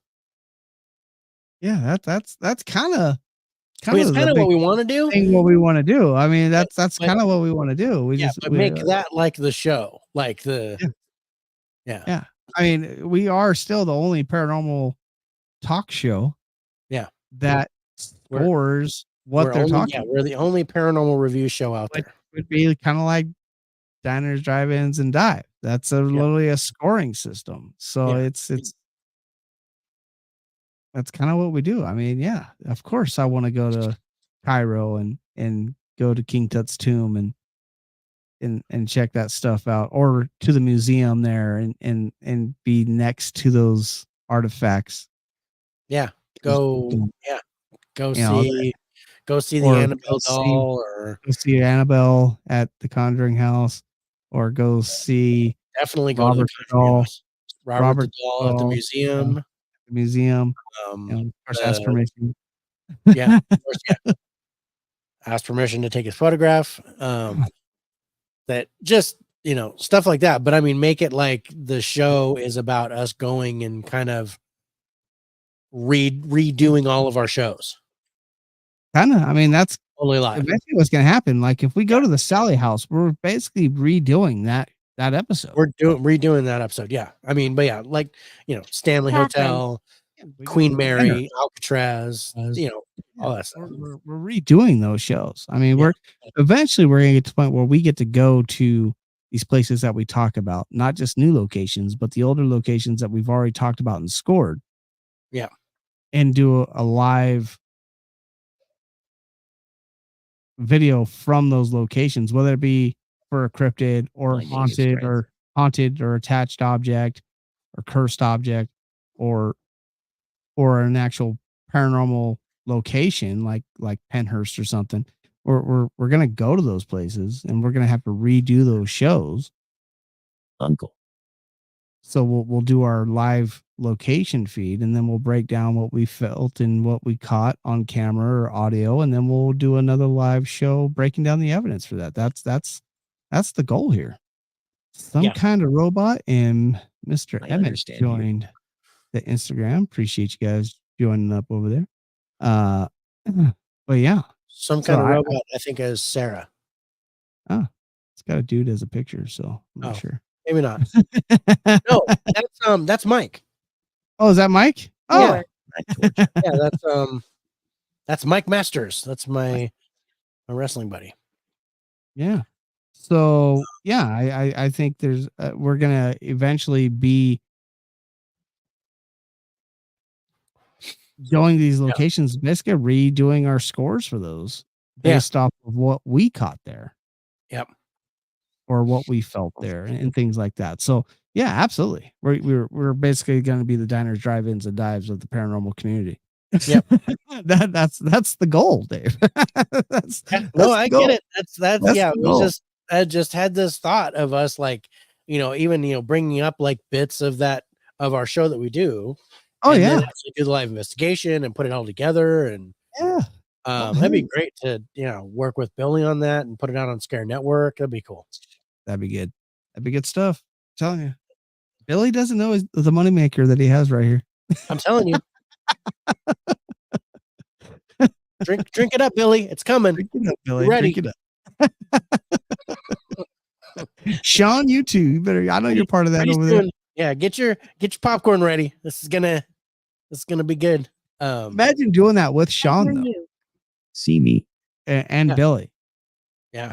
Speaker 3: Yeah, that's kind of
Speaker 1: what we want to do.
Speaker 3: What we want to do. I mean, that's kind of what we want to do. We
Speaker 1: make that like the show, like the
Speaker 3: yeah. I mean, we are still the only paranormal talk show.
Speaker 1: Yeah,
Speaker 3: that scores what they're talking.
Speaker 1: Yeah, we're the only paranormal review show out there.
Speaker 3: Would be kind of like diners, drive-ins, and dive. That's literally a scoring system. So it's that's kind of what we do. I mean, yeah, of course I want to go to Cairo and go to King Tut's tomb and and check that stuff out, or to the museum there and be next to those artifacts.
Speaker 1: Yeah. Go
Speaker 3: You know,
Speaker 1: see the
Speaker 3: or
Speaker 1: Annabelle doll, or
Speaker 3: go see Annabelle at the Conjuring House, or go see
Speaker 1: definitely go to the
Speaker 3: Robert
Speaker 1: Conjuring
Speaker 3: Doll.
Speaker 1: House. Robert the doll at the
Speaker 3: Doll,
Speaker 1: museum.
Speaker 3: the museum.
Speaker 1: Um,
Speaker 3: Of course, ask
Speaker 1: the,
Speaker 3: permission.
Speaker 1: yeah, of course, yeah. Ask permission to take his photograph. That just, stuff like that. But I mean, make it like the show is about us going and kind of redoing all of our shows.
Speaker 3: Kind of. I mean, that's
Speaker 1: Only live.
Speaker 3: eventually what's going to happen. Like if we go to the Sally house, we're basically redoing that episode.
Speaker 1: We're redoing that episode. Yeah. I mean, but yeah, like, Stanley Hotel, Queen Mary, Alcatraz, all that stuff.
Speaker 3: We're redoing those shows. I mean, we're eventually we're going to get to the point where we get to go to these places that we talk about, not just new locations, but the older locations that we've already talked about and scored.
Speaker 1: Yeah.
Speaker 3: And do a live video from those locations, whether it be for a cryptid or haunted or attached object or cursed object or an actual paranormal location like Penhurst or something. We're going to go to those places and we're going to have to redo those shows.
Speaker 2: Uncle.
Speaker 3: So we'll do our live location feed, and then we'll break down what we felt and what we caught on camera or audio, and then we'll do another live show breaking down the evidence for that. That's the goal here. Some kind of robot, and Mr. Emmett joined the Instagram. Appreciate you guys joining up over there. But yeah,
Speaker 1: some kind of robot. I think is Sarah.
Speaker 3: Oh, it's got a dude as a picture, so I'm not sure.
Speaker 1: Maybe not. No, that's Mike.
Speaker 3: Oh, is that Mike? Oh,
Speaker 1: yeah, that's Mike Masters. That's my wrestling buddy.
Speaker 3: Yeah. So yeah, I think there's we're gonna eventually be going to these locations, basically redoing our scores for those based off of what we caught there.
Speaker 1: Yep.
Speaker 3: Or what we felt there and things like that. So yeah, absolutely. We're basically going to be the diners, drive-ins, and dives of the paranormal community.
Speaker 1: Yep.
Speaker 3: that's the goal, Dave.
Speaker 1: I get it. That's yeah. I just had this thought of us, like, even bringing up like bits of our show that we do.
Speaker 3: Oh,
Speaker 1: and
Speaker 3: yeah.
Speaker 1: Then actually do the live investigation and put it all together. And that'd be great to work with Billy on that and put it out on Scare Network. That'd be cool.
Speaker 3: That'd be good. That'd be good stuff. I'm telling you, Billy doesn't know the moneymaker that he has right here.
Speaker 1: I'm telling you. Drink it up, Billy. It's coming.
Speaker 3: Drink it up, Billy.
Speaker 1: Ready.
Speaker 3: Drink it up. Sean, you too. You better. I know you're part of that over there.
Speaker 1: Yeah, get your popcorn ready. This is gonna be good.
Speaker 3: Imagine doing that with Sean though.
Speaker 2: See me
Speaker 3: and Billy.
Speaker 1: Yeah,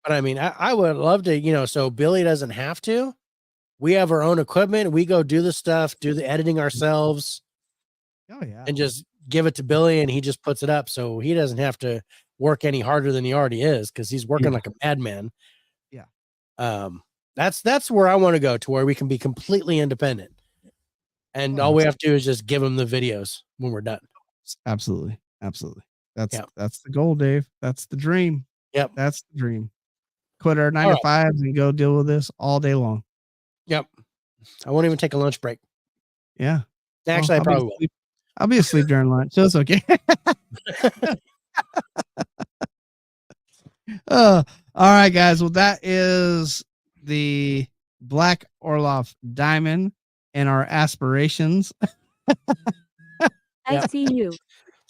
Speaker 3: I
Speaker 1: mean, I would love to. So Billy doesn't have to. We have our own equipment. We go do the stuff, do the editing ourselves.
Speaker 3: Oh yeah,
Speaker 1: and just give it to Billy, and he just puts it up, so he doesn't have to work any harder than he already is because he's working like a madman.
Speaker 3: Yeah.
Speaker 1: That's where I want to go, to where we can be completely independent, and all we have to do is just give him the videos when we're done.
Speaker 3: Absolutely. That's the goal, Dave. That's the dream.
Speaker 1: Yep,
Speaker 3: that's the dream. Quit our 9 to 5s and go deal with this all day long.
Speaker 1: Yep. I won't even take a lunch break.
Speaker 3: Yeah.
Speaker 1: Actually, I probably will.
Speaker 3: I'll be asleep during lunch, so it's okay. All right, guys. Well, that is the Black Orlov Diamond and our aspirations.
Speaker 4: I see you.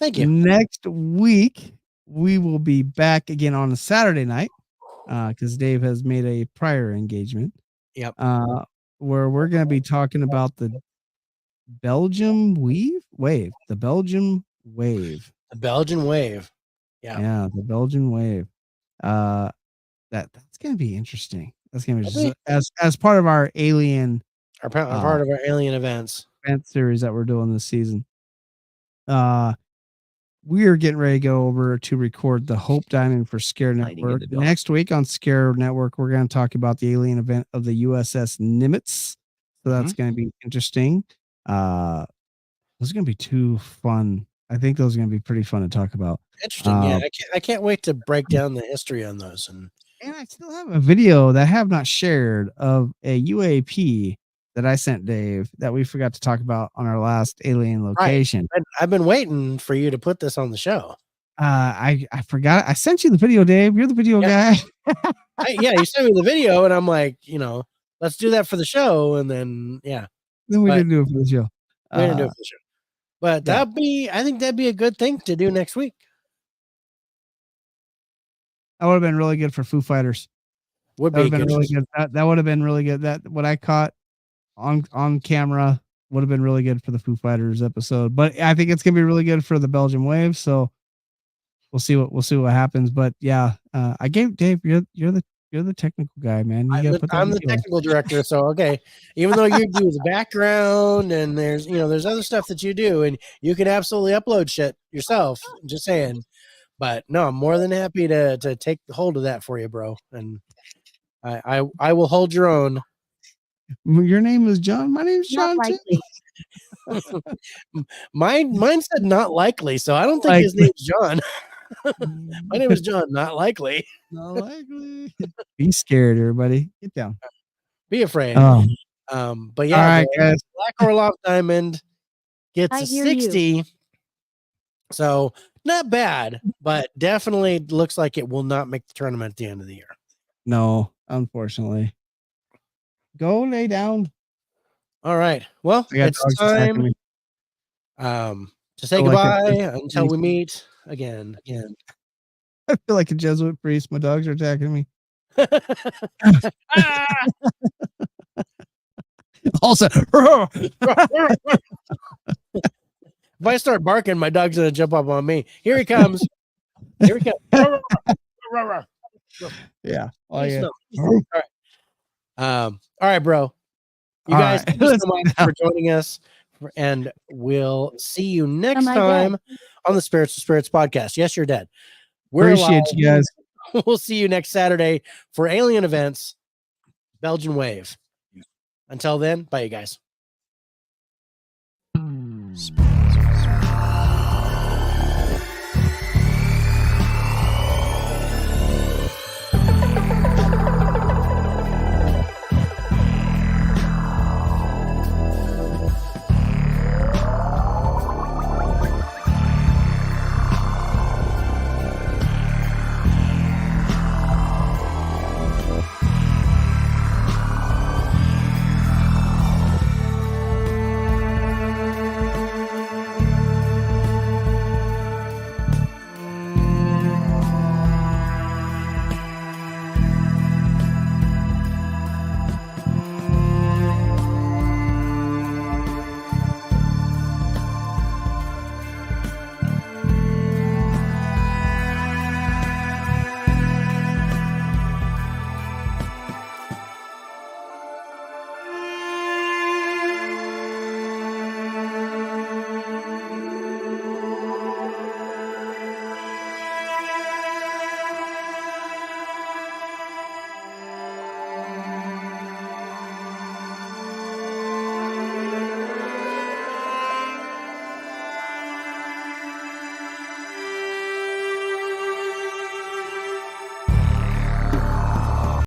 Speaker 1: Thank you.
Speaker 3: Next week, we will be back again on a Saturday night because Dave has made a prior engagement.
Speaker 1: Yep.
Speaker 3: Where we're going to be talking about the Belgium wave. The Belgian wave.
Speaker 1: The Belgian wave. Yeah.
Speaker 3: Yeah, the Belgian wave. That's going to be interesting. That's going to be as part of our alien,
Speaker 1: part of our alien event
Speaker 3: series that we're doing this season. we're getting ready to go over to record the Hope Diamond for Scare
Speaker 2: Hiding in
Speaker 3: Network.
Speaker 2: the dark.
Speaker 3: Next week on Scare Network, we're going to talk about the alien event of the USS Nimitz. So that's going to be interesting. Those are going to be too fun. I think those are going to be pretty fun to talk about.
Speaker 1: Interesting. Yeah, I can't wait to break down the history on those. And
Speaker 3: I still have a video that I have not shared of a UAP that I sent Dave that we forgot to talk about on our last alien location.
Speaker 1: right. I've been waiting for you to put this on the show.
Speaker 3: I forgot. I sent you the video, Dave. You're the video guy.
Speaker 1: You sent me the video, and I'm like, let's do that for the show, and then
Speaker 3: Then we didn't do it for the show.
Speaker 1: We didn't do it for the show. But I think that'd be a good thing to do next week.
Speaker 3: That would have been really good for Foo Fighters.
Speaker 1: Would
Speaker 3: That
Speaker 1: be
Speaker 3: would have been really good. That would have been really good. That what I caught on camera would have been really good for the Foo Fighters episode. But I think it's gonna be really good for the Belgian Wave. So we'll see what happens. But I gave Dave. You're the technical guy, man.
Speaker 1: I'm the technical director. So okay, even though you do the background and there's other stuff that you do, and you can absolutely upload shit yourself. I'm just saying. But no, I'm more than happy to take hold of that for you, bro. And I will hold your own.
Speaker 3: Your name is John. My name's John.
Speaker 1: Mine said not likely, so I don't think his name's John. My name is John. Not likely.
Speaker 3: Not likely. Be scared, everybody. Get down.
Speaker 1: Be afraid. But yeah,
Speaker 3: all right, guys.
Speaker 1: Black Orlov Diamond gets a 60.
Speaker 4: You.
Speaker 1: So not bad, but definitely looks like it will not make the tournament at the end of the year.
Speaker 3: No, unfortunately. Go lay down.
Speaker 1: All right. Well, it's time to say goodbye until we meet again.
Speaker 3: I feel like a Jesuit priest. My dogs are attacking me. Also,
Speaker 1: if I start barking, my dog's gonna jump up on me. Here he comes. Here he comes.
Speaker 3: Yeah.
Speaker 1: Oh, yeah. All right. All right, bro. You guys, thank you so much for joining us, and we'll see you next time on the Spirits to Spirits podcast. Yes, you're dead.
Speaker 3: Appreciate you guys.
Speaker 1: We'll see you next Saturday for Alien Events, Belgian Wave. Until then, bye, you guys.